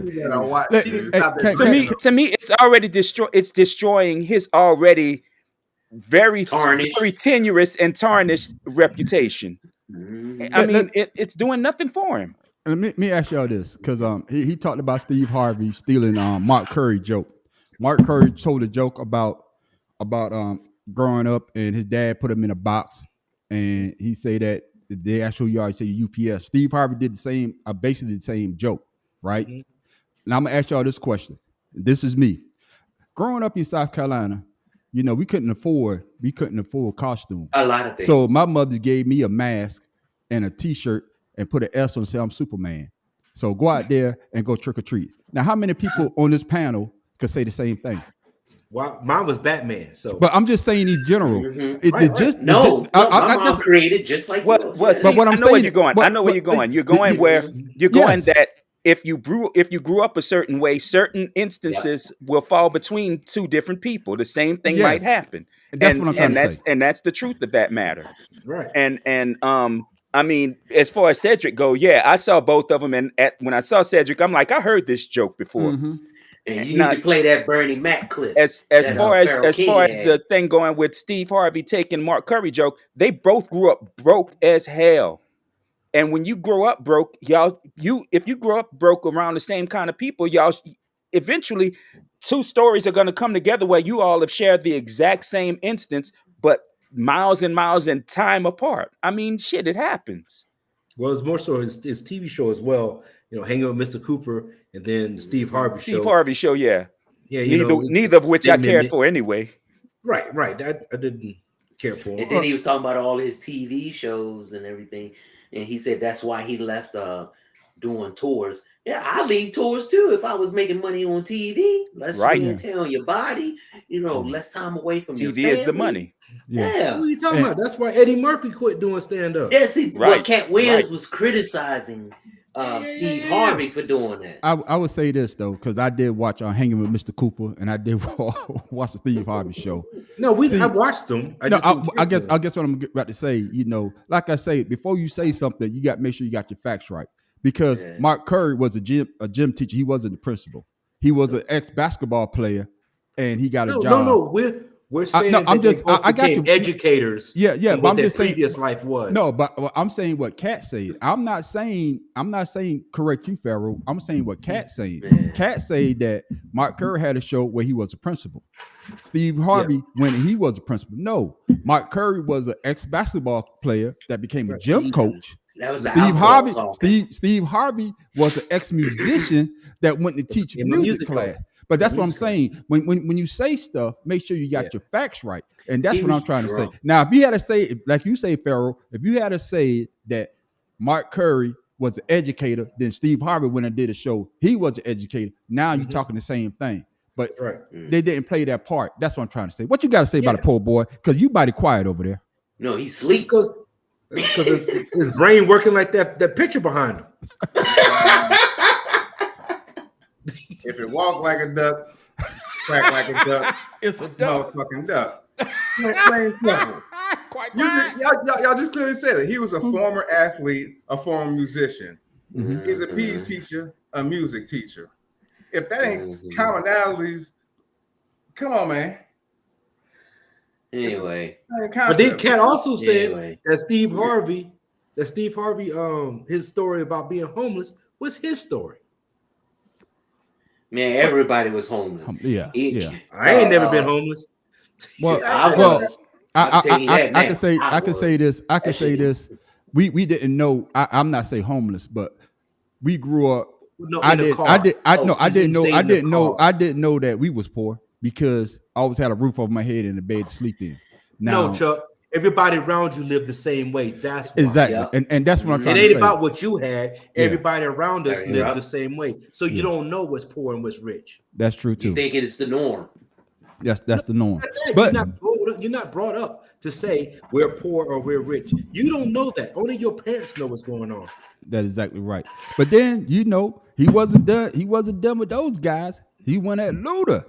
You better watch.
To me, it's already it's destroying his already very tenuous and tarnished reputation. I mean, it's doing nothing for him.
Let me ask y'all this, because he talked about Steve Harvey stealing Mark Curry joke. Mark Curry told a joke about growing up and his dad put him in a box, and he say that they actually yard say UPS. Steve Harvey did the same, basically the same joke, right? Mm-hmm. Now I'm gonna ask y'all this question. This is me. Growing up in South Carolina, we couldn't afford costume.
A lot of things.
So my mother gave me a mask and a T-shirt and put an S on and say I'm Superman. So go out there and go trick or treat. Now, how many people on this panel could say the same thing?
Well, mine was Batman. So,
but I'm just saying in general.
My mom created just like
well,
yours.
see,
but what I'm
I know
saying,
where you're going. I know where you're going. You're going where you're going that if you grew up a certain way, certain instances will fall between two different people. The same thing might happen.
That's what I'm trying to say.
And that's the truth of that matter.
Right.
And I mean, as far as Cedric go, yeah, I saw both of them, and when I saw Cedric, I'm like, I heard this joke before.
Mm-hmm.
And you need to play that Bernie Mac clip.
As far as the thing going with Steve Harvey taking Mark Curry joke, they both grew up broke as hell. And when you grow up broke, if you grow up broke around the same kind of people, y'all eventually two stories are going to come together where you all have shared the exact same instance, but miles and miles and time apart. I mean, shit, it happens.
Well, it's more so his TV show as well. You know, Hanging with Mr. Cooper, and then the Steve Harvey show.
Steve Harvey show, yeah.
Yeah,
neither of which I cared for anyway.
Right. I didn't care for him.
And then he was talking about all his TV shows and everything, and he said that's why he left doing tours. Yeah, I leave tours too if I was making money on TV. Less wear and tear on your body, less time away from your family.
TV is the money.
Yeah. What are you talking about? That's why Eddie Murphy quit doing stand-up.
Yeah, see, what Cat Williams was criticizing Steve Harvey for doing that.
I would say this though, because I did watch Hanging with Mr. Cooper, and I did watch the Steve Harvey show.
No, I watched them. I
guess what I'm about to say. Like I say, before you say something, you got to make sure you got your facts right. Because Mark Curry was a gym teacher. He wasn't the principal. He was an ex-basketball player, and he got a job.
No. We're saying I got you. Educators.
Yeah. But I'm just saying
previous life was.
No, but I'm saying what Cat said. I'm not saying correct you, Pharaoh. I'm saying what Cat said. Cat said that Mark Curry had a show where he was a principal. Steve Harvey when he was a principal. No, Mark Curry was an ex-basketball player that became a gym coach.
That was
Steve Harvey was an ex-musician that went to teach music class. But that's what I'm saying. When you say stuff, make sure you got your facts right. And that's what I'm trying to say. Now, if you had to say, like you say, Pharaoh, if you had to say that Mark Curry was an educator, then Steve Harvey went and did a show, he was an educator. Now you're talking the same thing. But they didn't play that part. That's what I'm trying to say. What you got to say about the poor boy? Because you mighty quiet over there.
No, he's sleep.
Because his brain working like that picture behind him.
If it walk like a duck, quack like a duck,
it's a duck.
Motherfucking duck. Plain simple. Y'all just clearly said it. He was a former athlete, a former musician. Mm-hmm. He's a PE teacher, a music teacher. If that ain't commonalities, come on, man.
Anyway,
but then Cat also said that Steve Harvey, his story about being homeless was his story.
Man, everybody was homeless.
I ain't never been homeless.
Well, I can say this. We didn't know. I'm not saying homeless, but we grew up.
No,
I didn't know that we was poor because I always had a roof over my head and a bed to sleep in. Now,
no, Chuck. Everybody around you lived the same way. That's why.
Exactly, and that's what I'm trying to say.
It ain't about what you had. Everybody around us lived the same way. So you don't know what's poor and what's rich.
That's true too.
You think it is the norm.
That's the norm.
But you're not brought up to say we're poor or we're rich. You don't know that. Only your parents know what's going on.
That's exactly right. But then he wasn't done. He wasn't done with those guys. He went at Luda.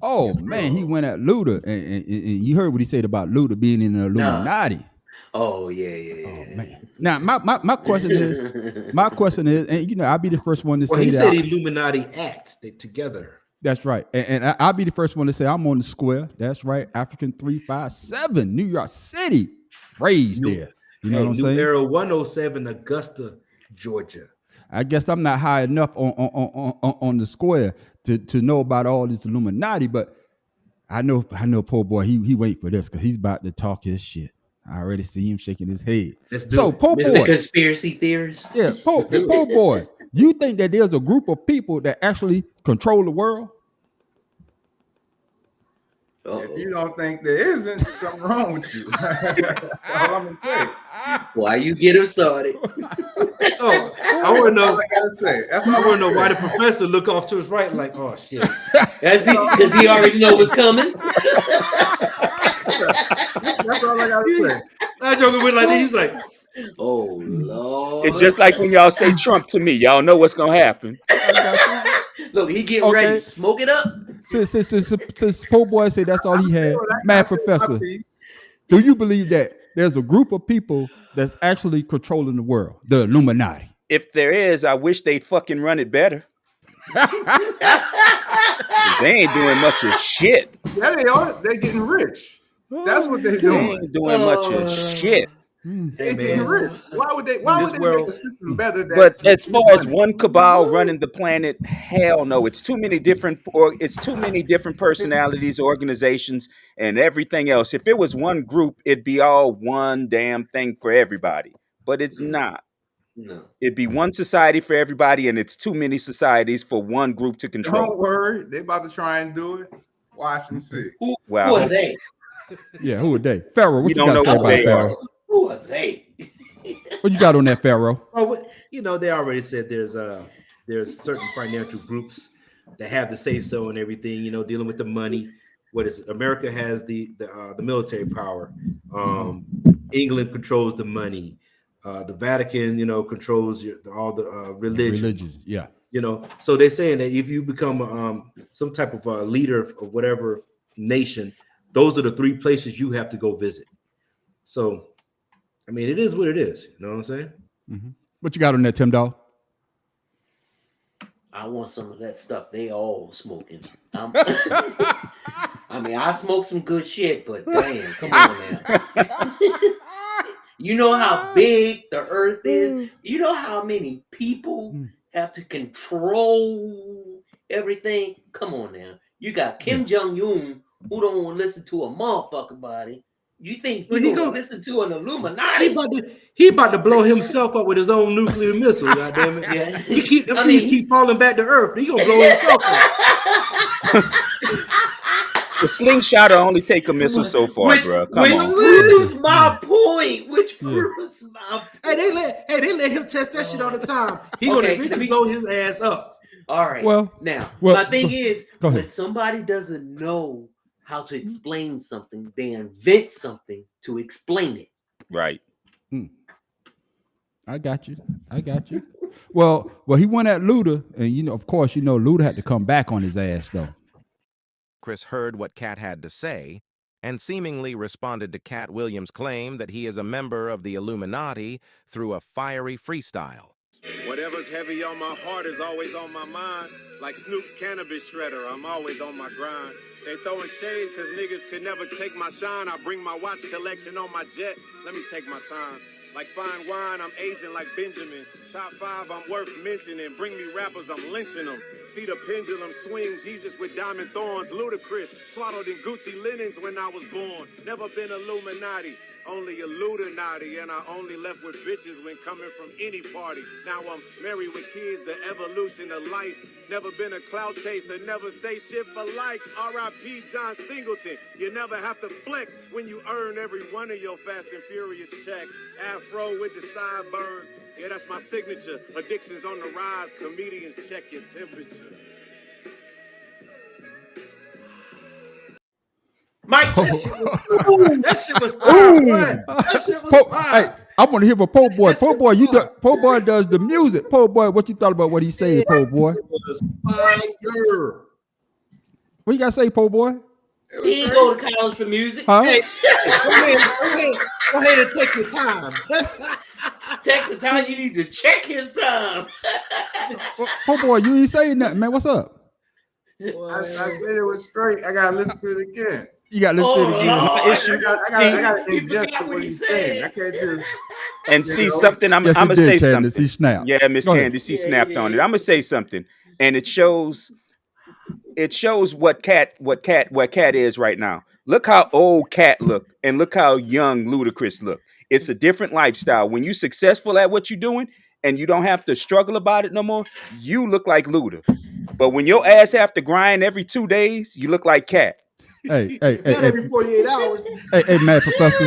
Oh man, he went at Luda, and you heard what he said about Luda being in the Illuminati.
Oh yeah.
Oh man. Now my question is, and I'll be the first one to say that.
He said Illuminati acts together.
That's right, and I'll be the first one to say I'm on the square. That's right, African 357, New York City, raised there. You know what I'm saying?
New Era 107, Augusta, Georgia.
I guess I'm not high enough on the square to know about all this Illuminati, but I know poor boy, he wait for this because he's about to talk his shit. I already see him shaking his head.
Poor boy, Mr. Conspiracy theorist.
Yeah, poor boy. You think that there's a group of people that actually control the world?
Uh-oh.
If you don't think there isn't, something wrong with you. That's all I'm gonna say.
Why you get him started?
Oh, I want to
That's all
know.
I gotta say. That's
I
all
want to
I'm
know why the
saying.
professor look off to his right like, oh shit.
That's it, because he already know what's coming.
That's all I gotta say.
That joker went like this. He's like,
Oh Lord!
It's just like when y'all say Trump to me. Y'all know what's gonna happen.
I got you.
Look, he getting ready. Smoke it up.
Since Po Boy said that's all he had,
I
Mad
said my
Professor,
piece.
do you believe that there's a group of people that's actually controlling the world, the Illuminati?
If there is, I wish they'd fucking run it better. They ain't doing much of shit.
Yeah, they are. They're getting rich. That's what they're
They
doing.
ain't doing much of shit.
They're
hey
getting
man,
rich. Why would they?
in
Why
this
would they make
world,
a system better? That
But as far as
money?
one cabal running the planet, hell no. It's too many different, or it's too many different personalities, organizations, and everything else. If it was one group, it'd be all one damn thing for everybody. But it's not.
No.
It'd be one society for everybody, and it's too many societies for one group to control.
Don't worry, they about to try and do it. Watch and see.
Who
Wow.
are they?
Yeah, who are they? Pharaoh, what
We
you
don't
got
know
to say
who
about
they
Pharaoh?
are.
Who are they?
What you got on that, Pharaoh?
oh, they already said there's certain financial groups that have the say so and everything. Dealing with the money. What is it? America has the military power. England controls the money. The Vatican, controls all the religion.
Yeah.
So they're saying that if you become some type of leader of whatever nation, those are the three places you have to go visit. So, I mean, it is what it is. You know what I'm saying?
Mm-hmm. What you got on that, Tim Dog?
I want some of that stuff they all smoking. I mean, I smoke some good shit, but damn, come on now. You know how big the earth is? You know how many people have to control everything? Come on now. You got Kim Jong-un who don't want to listen to a motherfucking body. You think he gonna listen to an Illuminati?
He about to blow himself up with his own nuclear missile. Goddamn it!
Yeah.
Things keep falling back to Earth. He gonna blow himself up.
The slingshot will only take a missile so far, bro. Come on.
Proves my point. Which proves my point.
They let him test that shit all the time. He gonna eventually blow his ass up.
All right.
Well,
my thing is, when somebody doesn't know how to explain something, they invent something to explain it.
Right.
I got you. Well, he went at Luda, and of course, Luda had to come back on his ass though.
Chris heard what Cat had to say and seemingly responded to Cat Williams' claim that he is a member of the Illuminati through a fiery freestyle.
Whatever's heavy on my heart is always on my mind. Like Snoop's cannabis shredder, I'm always on my grind. They throwing shade cause niggas could never take my shine. I bring my watch collection on my jet, let me take my time. Like fine wine, I'm aging like Benjamin. Top 5, I'm worth mentioning. Bring me rappers, I'm lynching them. See the pendulum swing, Jesus with diamond thorns. Ludicrous, swaddled in Gucci linens when I was born. Never been Illuminati, only Illuminati. And I only left with bitches when coming from any party. Now I'm married with kids, the evolution of life. Never been a clout chaser, never say shit for likes. R.I.P. John Singleton. You never have to flex when you earn every one of your Fast and Furious checks. Afro with the sideburns. Yeah, that's my signature. Addictions on the rise. Comedians check your temperature.
Mike,
that shit was fire. That shit was fire.
Hey, I want to hear from Po Boy. Po Boy, Po Boy does the music. Po Boy, what you thought about what he said, Po Boy?
It was fire.
What you got to say, Po Boy?
He didn't go to college for music.
Huh?
Hey, go ahead and take your time.
Take the time you need to check his time.
Po Boy, you ain't saying nothing, man. What's up?
I said it was straight. I gotta listen to it again.
You got to listen to it again.
I gotta ingest what he's saying. I can't just
and see something. I'm gonna say something.
He snapped.
Yeah, Miss Candace, he snapped on it. I'm gonna say something, and it shows what Cat is right now. Look how old Cat look, and look how young Ludacris look. It's a different lifestyle. When you're successful at what you're doing, and you don't have to struggle about it no more, you look like Luda. But when your ass have to grind every 2 days, you look like Cat.
Hey,
Not every 48 hours.
Hey, mad professor.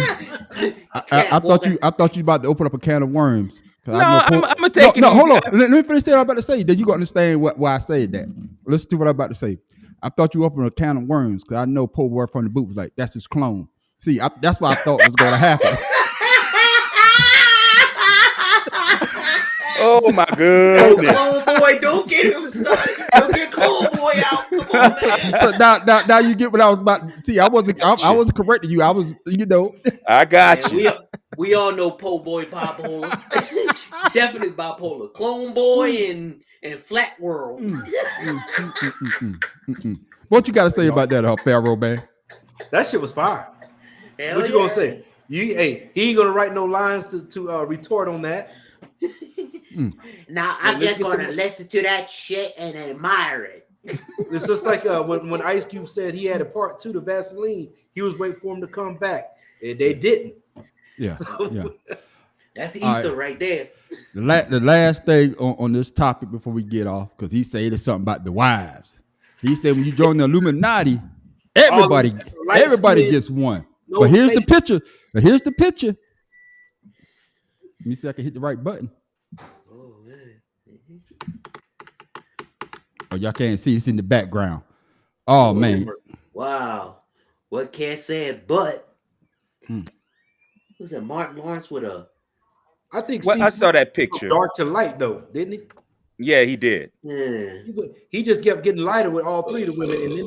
I thought you about to open up a can of worms.
No, I'm gonna take it
no,
easy.
hold on. Let me finish what I'm about to say. Then you got to understand why I said that. Listen to what I'm about to say. I thought you opened a can of worms because I know poor boy from the boot was like, that's his clone. See, that's what I thought was going to happen.
Oh my goodness!
Clone boy, don't get him started. Don't get Clone boy out. Come on, man.
So now you get what I was about to see. I wasn't correcting you. I was,
I got you.
We all know po boy bipolar. Definitely bipolar. Clone boy and flat world.
What you got to say about that, Pharaoh, man?
That shit was fire.
Hell
What you gonna say? He ain't gonna write no lines to retort on that.
Now I'm just gonna listen to that shit and admire it.
It's just like when Ice Cube said he had a part 2 to Vaseline, he was waiting for him to come back, and they didn't.
Yeah, yeah.
That's Ether right there.
The last thing on this topic before we get off, because he said it's something about the wives. He said when you join the Illuminati, everybody gets one.
No
but here's
face.
the picture. Here's the picture. Let me see if I can hit the right button.
Oh, man.
Oh, y'all can't see. It's in the background. Oh, man.
Wow. What can't say it, but was it Martin Lawrence with a?
I think
I saw that picture.
Dark to light though, didn't he?
Yeah, he did.
Yeah.
He just kept getting lighter with all three of the women, and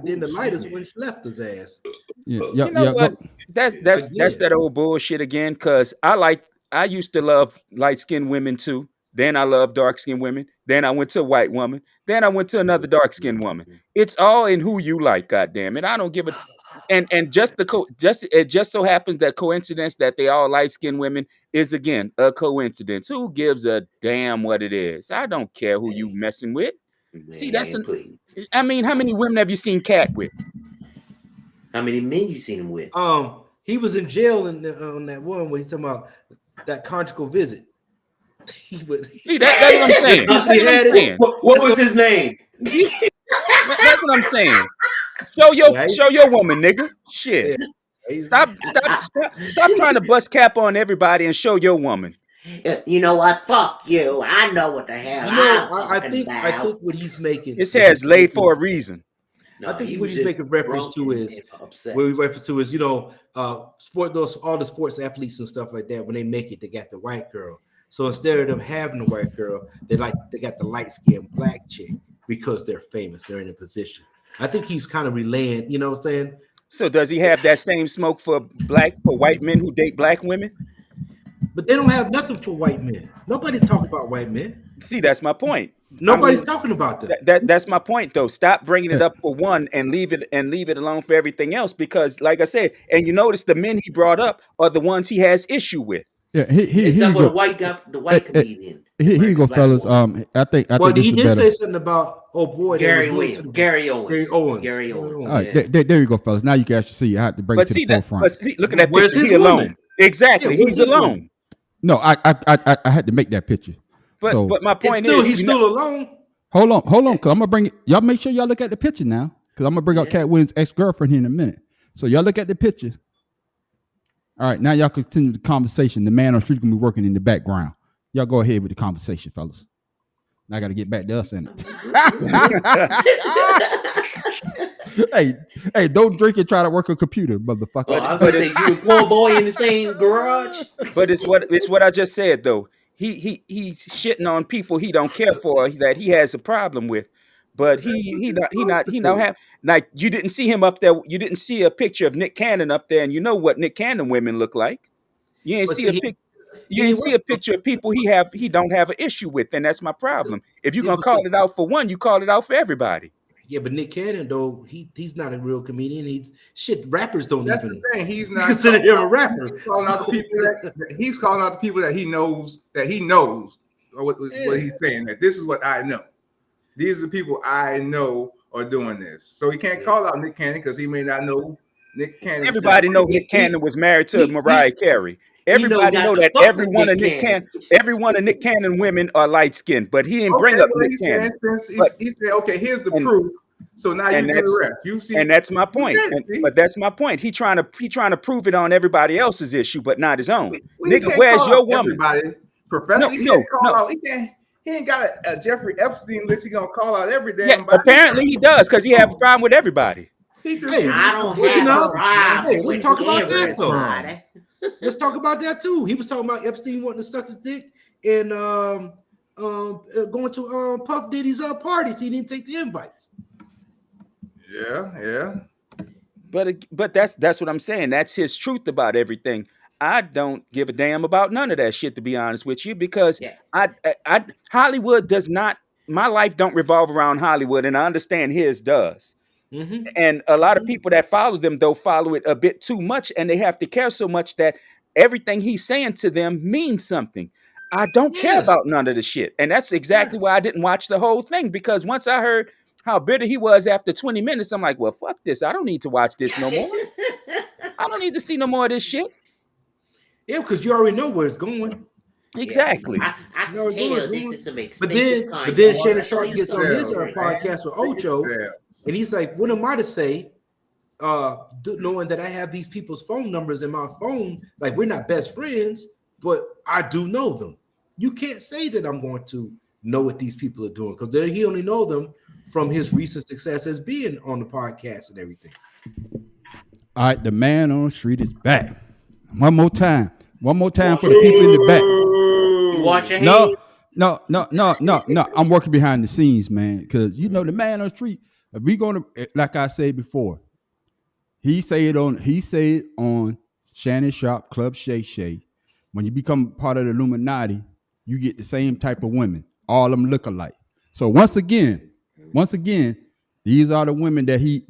then the lightest when she left his ass.
Yeah,
you know what? That's that old bullshit again. Cause I used to love light-skinned women too. Then I loved dark-skinned women. Then I went to a white woman. Then I went to another dark-skinned woman. It's all in who you like, goddamn it. I don't give a. And it just so happens that coincidence that they all light-skinned women is again a coincidence. Who gives a damn what it is? I don't care who you messing with.
Man,
see, I mean, how many women have you seen Cat with?
How many men you seen him with?
He was in jail on that one where he's talking about that conjugal visit.
See, that's what I'm saying.
What was his name?
That's what I'm saying. Show your woman, nigga. Shit. Yeah. Stop trying to bust cap on everybody and show your woman.
You know what? Fuck you. I know what the hell.
I think what he's making.
His hair is laid for a reason.
No, I think what he's making reference to is all the sports athletes and stuff like that. When they make it, they got the white girl. So instead of them having the white girl, they got the light skinned black chick because they're famous. They're in a position. I think he's kind of relaying. You know what I'm saying?
So does he have that same smoke for white men who date black women?
But they don't have nothing for white men. Nobody's talking about white men.
See, that's my point.
Nobody's talking about them.
That's my point, though. Stop bringing it up for one and leave it alone for everything else. Because, like I said, and you notice the men he brought up are the ones he has issue with.
Yeah,
except for the white guy, the white comedian.
Here you go, fellas. I think.
Well, he did say something about
Gary Owens.
Gary Owens.
All right, there you go, fellas. Now you can actually see. I have to bring it to the forefront.
But see, look at that picture. He's alone. Exactly, he's alone.
No, I had to make that picture.
But my point is,
he's still alone.
Hold on, because I'm gonna bring it. Y'all make sure y'all look at the picture now, because I'm gonna bring up Cat Williams' ex-girlfriend here in a minute. So y'all look at the picture. All right, now y'all continue the conversation. The man on the street gonna be working in the background. Y'all go ahead with the conversation, fellas. Now I got to get back to us in it. hey, don't drink and try to work a computer, motherfucker.
Oh, I was gonna say you and poor boy in the same garage.
But it's what I just said though. He's shitting on people he don't care for, that he has a problem with. But he don't have, like, you didn't see him up there. You didn't see a picture of Nick Cannon up there, and you know what Nick Cannon women look like. You ain't see a picture. You didn't see a picture of people he don't have an issue with, and that's my problem. If you're gonna call it out for one, you call it out for everybody.
Yeah, but Nick Cannon though, he's not a real comedian. Rappers don't
That's
even.
The thing. He's not
consider him a rapper.
He's calling out the people that he knows or what he's saying, that this is what I know. These are the people I know are doing this. So he can't call out Nick Cannon because he may not know Nick Cannon.
Everybody know Nick Cannon was married to Mariah Carey. Everybody know that every one of Nick Cannon women are light skinned, but he didn't bring up Nick Cannon.
He said, okay, here's the proof So now you get arrested. You see,
and that's my point. But that's my point. He trying to prove it on everybody else's issue, but not his own. Nigga, where's your woman?
Everybody. Professor, he can't call out. He ain't got a Jeffrey Epstein list. He gonna call out every damn body.
Apparently he does, because he have a problem with everybody.
I don't have a problem. Hey, let's talk about that though. Let's talk about that too. He was talking about Epstein wanting to suck his dick and going to Puff Diddy's parties. He didn't take the invites.
Yeah.
But that's what I'm saying. That's his truth about everything. I don't give a damn about none of that shit, to be honest with you, because I Hollywood does not. My life don't revolve around Hollywood, and I understand his does. Mm-hmm. And a lot of people that follow them, though, follow it a bit too much, and they have to care so much that everything he's saying to them means something. I don't care about none of the shit. And that's exactly why I didn't watch the whole thing, because once I heard how bitter he was after 20 minutes, I'm like, well, fuck this. I don't need to watch this no more. I don't need to see no more of this shit.
Yeah, because you already know where it's going.
Exactly.
I can tell this is some expensive
but then Shannon Sharp gets on his podcast with Ocho, and he's like, what am I to say, knowing that I have these people's phone numbers in my phone? Like, we're not best friends, but I do know them. You can't say that I'm going to know what these people are doing, because he only know them from his recent success as being on the podcast and everything.
All right, the man on the street is back. One more time for the people in the back.
You watch your head?
No. I'm working behind the scenes, man, because the man on the street. If we gonna, like I said before, he said on Shannon Sharp, Club Shay Shay. When you become part of the Illuminati, you get the same type of women. All of them look alike. So once again, these are the women that he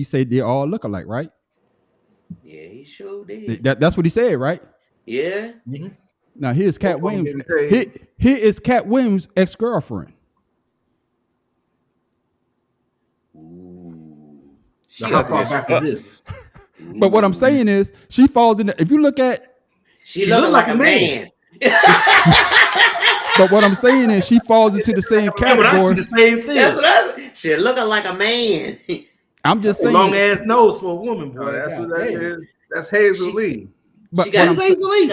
said they all look alike, right?
Yeah, he sure did.
That's what he said, right?
Yeah.
Mm-hmm. Now here's Cat Williams. Here is Cat Williams' ex-girlfriend.
Now how far back is this?
But what I'm saying is, she falls in. If you look at,
she looks like a man.
But what I'm saying is, she falls into the same category.
But I see the same thing.
That's what I see. She looking like a man.
I'm just saying,
long ass nose for a woman, boy.
That's what that is. That's Hazel Lee.
But
who's Hazel Lee?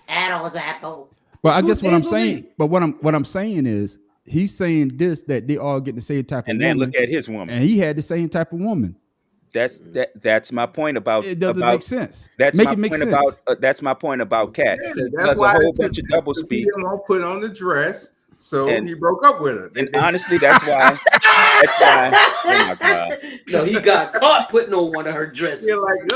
Adam's apple.
But I guess what I'm saying. But what I'm saying is, he's saying this, that they all get the same type of woman.
And then look at his woman.
And he had the same type of woman.
That's my point about
it. Doesn't make sense.
That's my point about Cat.
Yeah, that's why a whole bunch of double speak. He didn't want to put on the dress, so he broke up with her.
And honestly, that's why. Oh my God!
No, he got caught putting on one of her dresses.
You're like, you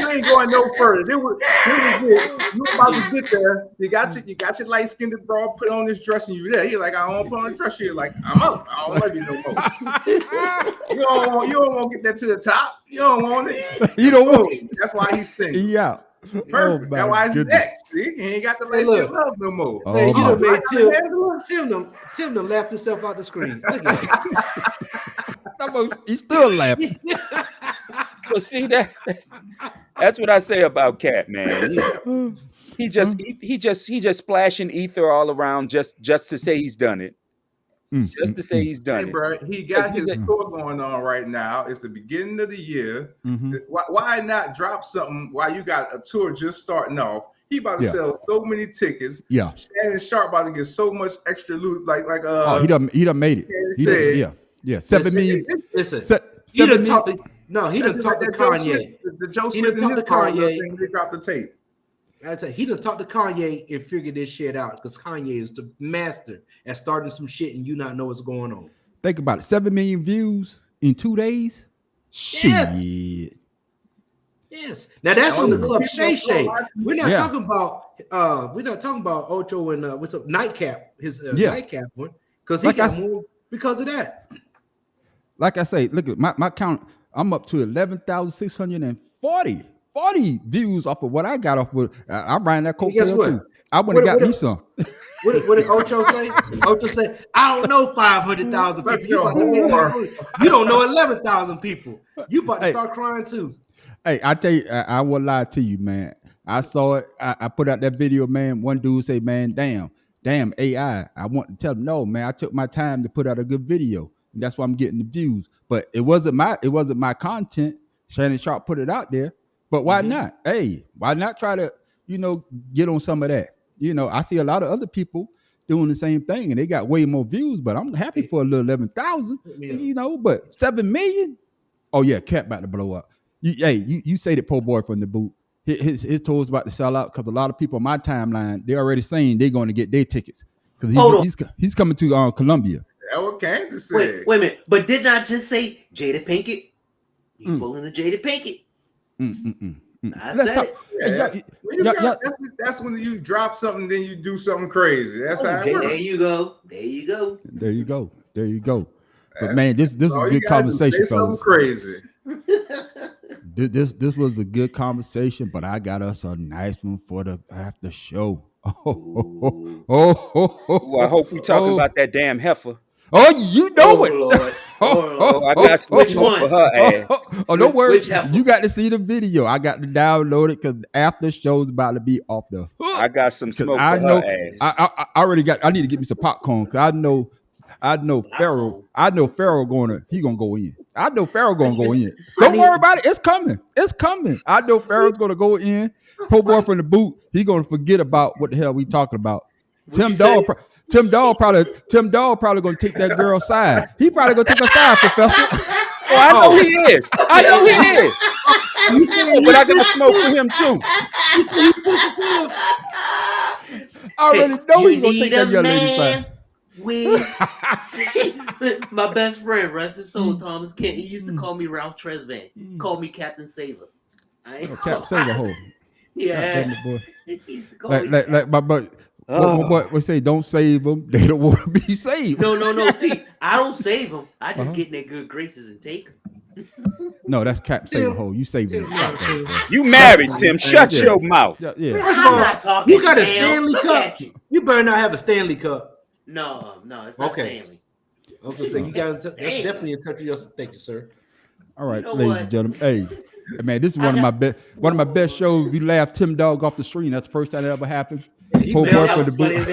ain't going no further. This was it. You about to get there. You got your light skinned broad put on this dress, and you there. You're like, I don't want to put on a dress. You're like, I'm up. I don't love you no more. You don't want to get that to the top. You don't want it.
You don't want it.
That's why he's single.
Yeah.
Perfect. That's why he's ex. See? He ain't got the light skin love no more.
Oh,
man, you done made Tim done laughed himself out the screen. Look at him.
He's still laughing.
Well, see, that's what I say about Cat, man. He just splashing ether all around just to say he's done it. Just to say he's done it.
Bro, he got his tour going on right now. It's the beginning of the year. Mm-hmm. Why not drop something while you got a tour just starting off? He about to sell so many tickets.
Yeah.
Shannon Sharp about to get so much extra loot.
He done made it. Yeah. 7 million.
Listen, he done talked to Kanye.
He done talked to Kanye. They dropped the tape.
I said he done talked to Kanye and figured this shit out, because Kanye is the master at starting some shit and you not know what's going on.
Think about it. 7 million views in 2 days.
Yes.
Shit.
Yes. Now that's on the Club Shay Shay. We're not talking about Ocho and what's up Nightcap, his Nightcap one, because he got more because of that.
Like I say, look at my count. I'm up to 11,640 views off of what I got off with. I'm riding that coattail too. I would have got me some.
What did Ocho say? Ocho said, I don't know 500,000 people. You don't know 11,000 people. You about to start crying too.
Hey, I tell you, I will lie to you, man. I saw it. I put out that video, man. One dude say, man, damn AI. I want to tell him, no, man, I took my time to put out a good video. and that's why I'm getting the views. But it wasn't my content. Shannon Sharp put it out there. But why not? Hey, why not try to, get on some of that? I see a lot of other people doing the same thing, and they got way more views. But I'm happy for a little 11,000. But 7 million. Oh yeah, Cat about to blow up. You say that poor boy from the boot. His tour's about to sell out because a lot of people on my timeline, they're already saying they're going to get their tickets because he's coming to Columbia.
That's what Candace said.
Wait a minute. But didn't I just say Jada Pinkett? You pulling the Jada Pinkett. I said it.
That's when you drop something, then you do something crazy. That's how it works.
There you go.
But man, this was a good conversation, fellas.
Crazy.
This was a good conversation, but I got us a nice one for the after show.
I hope we talking about that damn heifer.
Oh, you know it.
Lord.
I got some smoke for her ass.
Don't worry. You got to see the video. I got to download it because after show's about to be off the hook.
I got some smoke for her ass.
I need to get me some popcorn because I know Pharaoh. I know Pharaoh gonna go in. I know Pharaoh gonna go in. Don't worry about it. It's coming. I know Pharaoh's gonna go in. Poor boy from the boot. He gonna forget about what the hell we talking about. Tim Dawg probably gonna take that girl's side. He probably gonna take her side, Professor.
Oh, I know he is. But I got smoke for him too.
I already know he's gonna take that young lady's side.
My best friend, rest his soul, Thomas Kent. He used to call me Ralph Tresvant. Called me Captain Saver.
Cap Saver, ho.
Yeah.
Boy.
He used to call me
like my boy. We say don't save them. They don't want to be saved.
No. See, I don't save them. I just get in their good graces and take them.
No, that's Cap Saver, ho. You save them.
You married, Tim. Shut your mouth.
Yeah.
First of all, you got a Stanley Cup. You better not have a Stanley Cup.
No, it's not Stanley.
I was gonna say you got that's definitely a touch of your. Thank you, sir.
All right, ladies and gentlemen. Hey, man, this is one of my best shows. We laughed Tim Dawg off the screen. That's the first time that ever happened. Poor boy for the boot.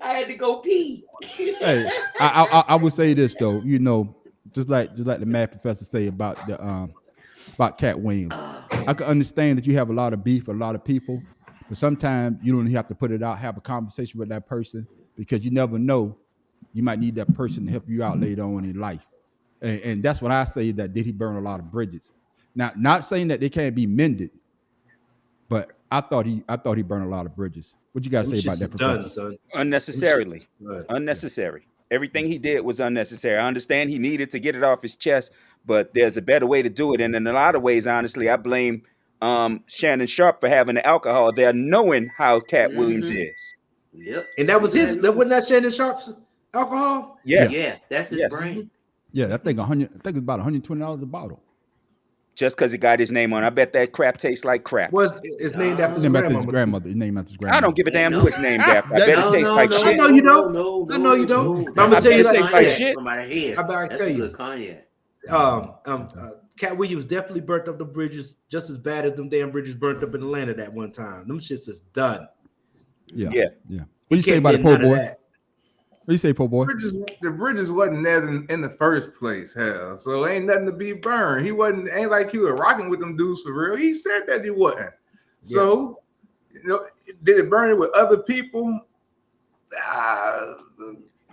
I had to go pee.
Hey, I would say this though. Just like the math professor say about Cat Williams. I can understand that you have a lot of beef with a lot of people. But sometimes you don't have to put it out, have a conversation with that person because you never know. You might need that person to help you out later on in life. And that's what I say that did he burn a lot of bridges. Now, not saying that they can't be mended, but I thought he burned a lot of bridges. What you guys say about that, Professor?
Unnecessarily. Unnecessary. Everything he did was unnecessary. I understand he needed to get it off his chest, but there's a better way to do it. And in a lot of ways, honestly, I blame Shannon Sharp for having the alcohol there, knowing how Cat Williams is.
Yep.
And that was wasn't that Shannon Sharp's alcohol?
Yes.
Yeah, that's his brain.
Yeah, I think it's about $120 a bottle.
Just because it got his name on it. I bet that crap tastes like crap.
It's named after his grandmother.
Named after his grandmother.
I don't give a damn who it's named after. I bet it tastes like shit.
I know you don't. I know you don't. I'm gonna tell you like
shit.
From my head.
I tell you.
Cognac.
Cat Williams definitely burnt up the bridges just as bad as them damn bridges burnt up in Atlanta that one time. Them shits is done.
Yeah. What do you say about the poor boy? What do you say, poor boy?
The bridges wasn't there in the first place, hell. So ain't nothing to be burned. Ain't like he was rocking with them dudes for real. He said that he wasn't. So, did it burn it with other people?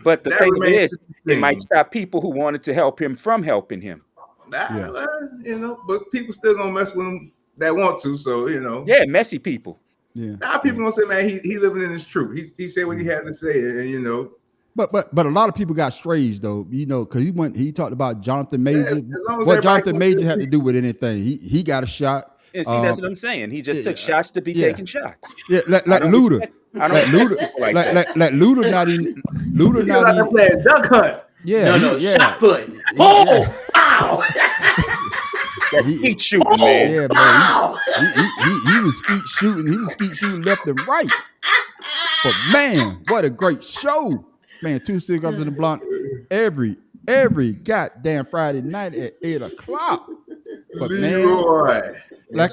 But the thing is, it might stop people who wanted to help him from helping him.
But people still gonna mess with him that want to. So
yeah, messy people.
Yeah, now people gonna say, man, he living in his truth. He said what he had to say, and
But a lot of people got strays though, because he talked about Jonathan Major. What Jonathan Major had to do with anything? He got a shot.
And see, that's what I'm saying. He just took shots to be taking shots.
Yeah, like Luda. Like Luda not in. Luda not in.
Playing duck hunt.
Yeah,
shot put. Oh, ow!
That's skeet shooting, man.
Yeah, man. He was skeet shooting. He was skeet shooting left and right. But man, what a great show, man! 2 Cigars in the Blunt every goddamn Friday night at 8:00. But man,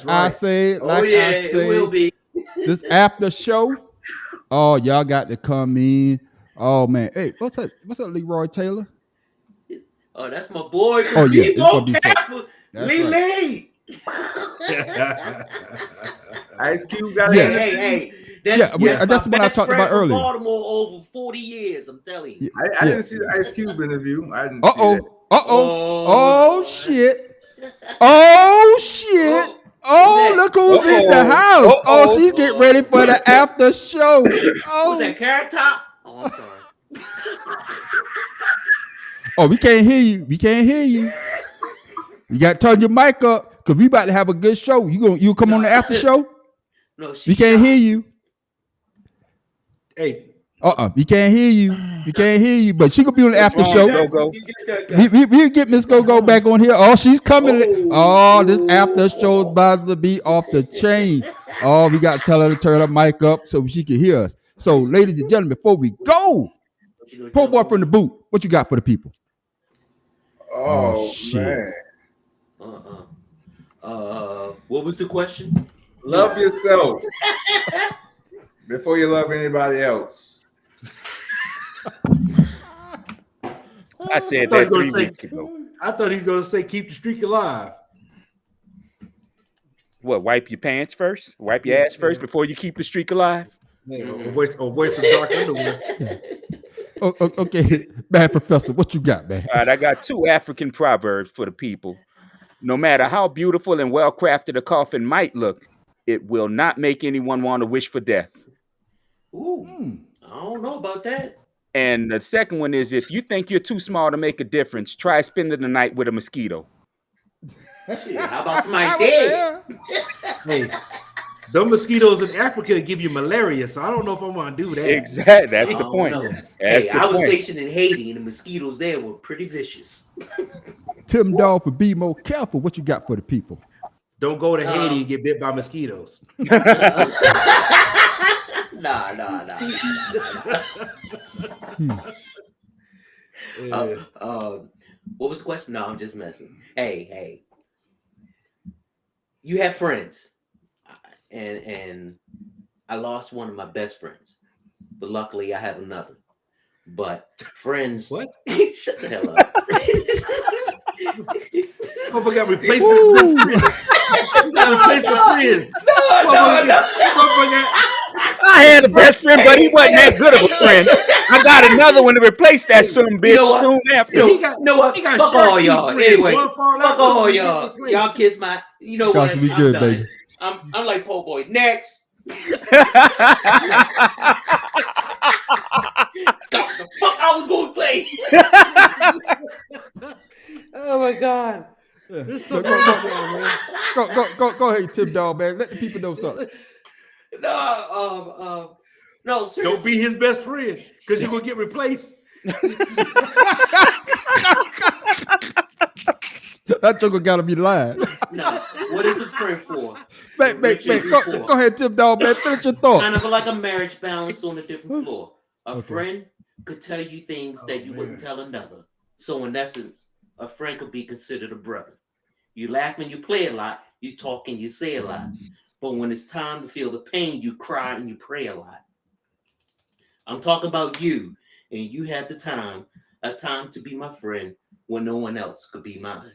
I said,
it will be
this after show. Oh, y'all got to come in. Oh man, hey, what's up? What's up, Leroy Taylor?
Oh, that's my boy.
Oh yeah,
Be
it's
more
gonna be so.
careful,
That's
Lee
right.
Lee.
Ice Cube got
Yeah.
an
Hey,
interview.
hey.
That's the
my
one I
best
talked
friend
about
from
earlier.
Baltimore over 40 years. I'm telling you.
I
Yeah.
didn't see the Ice Cube interview. I didn't
Uh
see that.
oh. Oh
Lord.
shit. Oh shit.
Oh, who's
Oh,
that?
look who's in the
Uh-oh.
house. Oh,
Uh-oh.
she's getting ready for the after show.
Who's
Oh.
that? Carrot Top? Oh, I'm sorry.
Oh, we can't hear you. We can't hear you. You got to turn your mic up because we about to have a good show. You come on the after show?
No,
We can't hear you.
Hey,
We can't hear you. We can't hear you. But she gonna be on the
What's
after
wrong,
show.
Go-Go?
We get Miss Go back on here. Oh, she's coming. Oh, this after show is about to be off the chain. Oh, we got to tell her to turn her mic up so she can hear us. So, ladies and gentlemen, before we go, po' boy from the boot, what you got for the people?
Oh,
shit.
man.
What was the question?
Love yourself before you love anybody else.
I said that 3 weeks ago.
I thought he was going to say keep the streak alive.
What, wipe your pants first? Wipe your ass first before you keep the streak alive?
Or wear some dark underwear.
Okay, bad professor, what you got, man?
All right, I got 2 African proverbs for the people. No matter how beautiful and well-crafted a coffin might look, it will not make anyone want to wish for death.
Ooh, I don't know about that.
And the second one is, if you think you're too small to make a difference, try spending the night with a mosquito.
Shit, how about somebody dead?
Hey, those mosquitoes in Africa give you malaria, so I don't know if I want to do that.
Exactly. That's the point.
Hey, I was stationed in Haiti, and the mosquitoes there were pretty vicious.
Tim Dog for Be More Careful. What you got for the people?
Don't go to Haiti and get bit by mosquitoes.
Nah. What was the question? No, I'm just messing. Hey. You have friends, and I lost one of my best friends, but luckily I have another. But friends,
what?
Shut the hell up.
I got replacement friends.
I had a best friend, but he wasn't that good of a friend. I got another one to replace that son bitch soon after.
Fuck all y'all. Anyway, fuck all y'all. Y'all kiss my. You know what?
We good, baby.
I'm like po' boy. Next. God, the fuck I was gonna say.
Oh my God.
Yeah. Go ahead, Tim Dog, man. Let the people know something.
No, seriously.
Don't be his best friend because you're gonna get replaced.
That joker gotta be lying.
No, what is a friend for?
Man, go ahead, Tim Dog, man. Finish your thought.
Kind of like a marriage balance on a different floor. A friend could tell you things that you wouldn't tell another. So in essence, a friend could be considered a brother. You laugh and you play a lot. You talk and you say a lot. But when it's time to feel the pain, you cry and you pray a lot. I'm talking about you, and you had the time, a time to be my friend when no one else could be mine.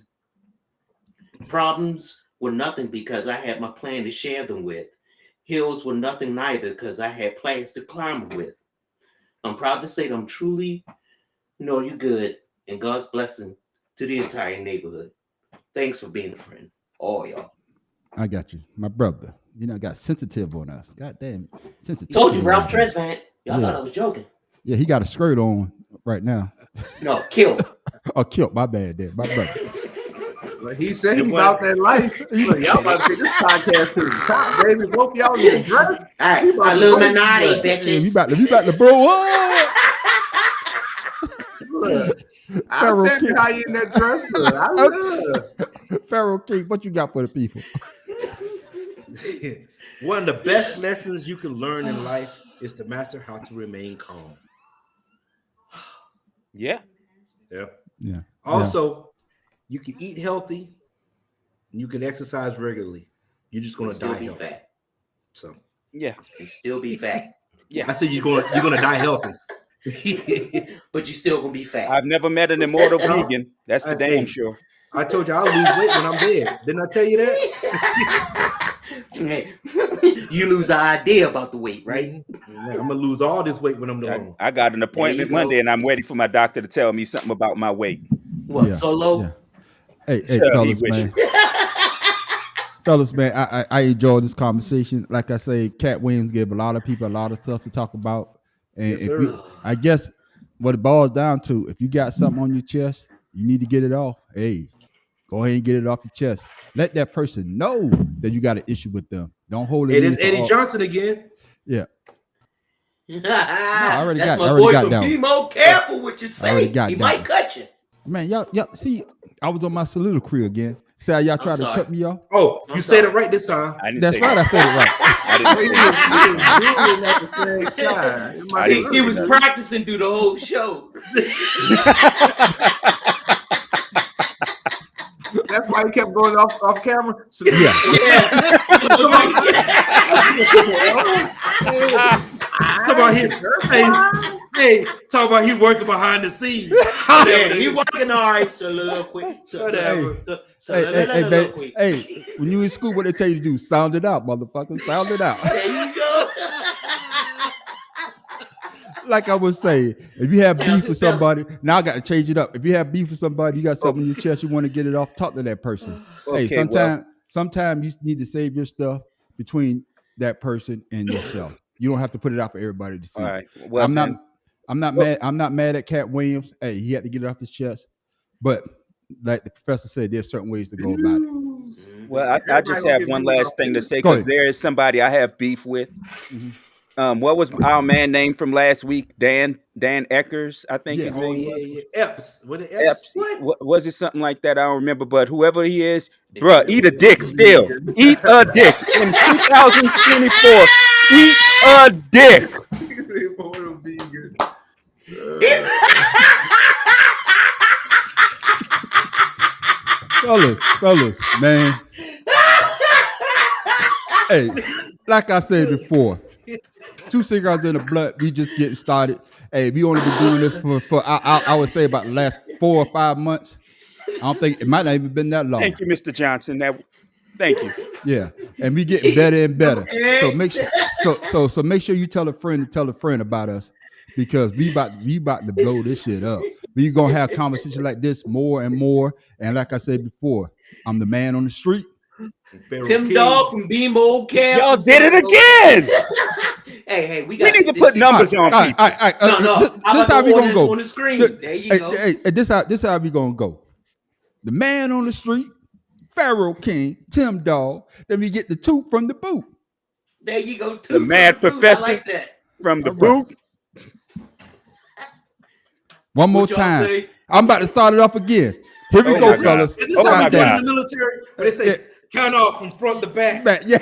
Problems were nothing because I had my plan to share them with. Hills were nothing neither because I had plans to climb with. I'm proud to say that I'm truly, you're good, and God's blessing to the entire neighborhood. Thanks for being a friend, all y'all.
I got you, my brother. Got sensitive on us. God damn, sensitive.
Told you, Ralph Tresvant. Y'all thought I was joking.
Yeah, he got a skirt on right now.
No, kilt.
Kilt. My bad, there, my brother.
But he said he about that life. Look, y'all about to take this podcast to the top, baby. Both y'all in dress.
All right, Illuminati, bitches.
Yeah, we about to blow up.
Look, I said how you in that dress.
Pharaoh King, what you got for the people?
One of the best lessons you can learn in life is to master how to remain calm.
Yeah.
Also, you can eat healthy and you can exercise regularly. You're just gonna die healthy. So
and still be fat.
I said you're gonna die healthy.
But you still gonna be fat.
I've never met an immortal vegan. That's for damn sure.
I told you I'll lose weight when I'm dead. Didn't I tell you that?
Hey, you lose the idea about the weight, right?
Yeah, I'm gonna lose all this weight when I'm gone.
I got an appointment Monday, and I'm waiting for my doctor to tell me something about my weight.
What, solo?
Yeah. Hey, fellas, man. Fellas, man, I enjoyed this conversation. Like I say, Cat Williams gave a lot of people a lot of stuff to talk about. And I guess what it boils down to, if you got something on your chest, you need to get it off. Hey, go ahead and get it off your chest. Let that person know that you got an issue with them. Don't hold it.
It is Eddie Johnson again.
Yeah.
No, I already got that. Be more careful what you say. He might cut you.
Man, y'all see, I was on my soliloquy again. See how y'all tried to cut me off?
Oh, you said it right this time.
That's right. I said it right.
He was practicing through the whole show.
That's why he kept going off camera. So
yeah.
Talk about his hey, talk about he working behind the scenes.
Yeah, he working all right. So little quick.
Hey, when you in school, what they tell you to do? Sound it out, motherfucker. Sound it out.
There you go.
Like I was saying, if you have beef with somebody, now I got to change it up. If you have beef with somebody, you got something in your chest, you want to get it off, talk to that person.
Okay,
hey, sometimes you need to save your stuff between that person and yourself. You don't have to put it out for everybody to see.
All right. Well,
I'm not mad at Cat Williams. Hey, he had to get it off his chest. But like the professor said, there's certain ways to go about it.
Well, I just have one last thing to say, because there is somebody I have beef with. Mm-hmm. What was our man name from last week? Dan Eckers, I think his name was.
Epps. What it
Epps? Was it something like that? I don't remember. But whoever he is, bruh, eat a dick still. Eat a dick. In 2024, eat a dick.
fellas, man. Hey, like I said before, 2 cigars in the blood. We just getting started. Hey, we only been doing this for I would say about the last 4 or 5 months. I don't think it might not even been that long.
Thank you, Mr. Johnson. Thank you.
Yeah, and we getting better and better. So make sure so make sure you tell a friend about us, because we about to blow this shit up. We gonna have conversations like this more and more. And like I said before, I'm the man on the street.
Tim Dog from Beamo Camp.
Y'all did it again.
Hey, we
need to put numbers on people.
This how we gonna go
on the screen. There you go.
Hey, this how we gonna go. The man on the street, Pharaoh King, Tim Dog. Then we get the 2 from the boot.
There you go. 2
the mad professor
like that.
from the boot.
One more time. Say? I'm about to start it off again. Here we go, fellas.
Is this how we do it in the military? Where they say count off from front to back.
Yeah.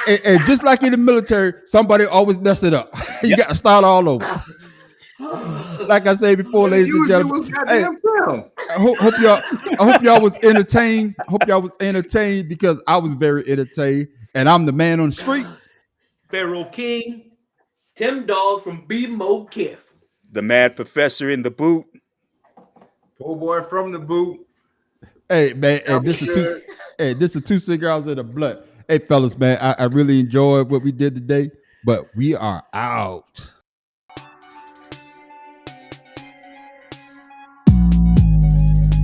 hey, just like in the military, somebody always mess it up. You got to start all over. Like I said before, ladies and gentlemen. Hey, I hope y'all was entertained. Because I was very entertained, and I'm the man on the street.
Pharaoh King,
Tim Dog from Beamo Camp.
The mad professor in the boot.
Poor boy from the boot.
Hey man, this is 2 cigars in the blood. Hey fellas, man, I really enjoyed what we did today, but we are out.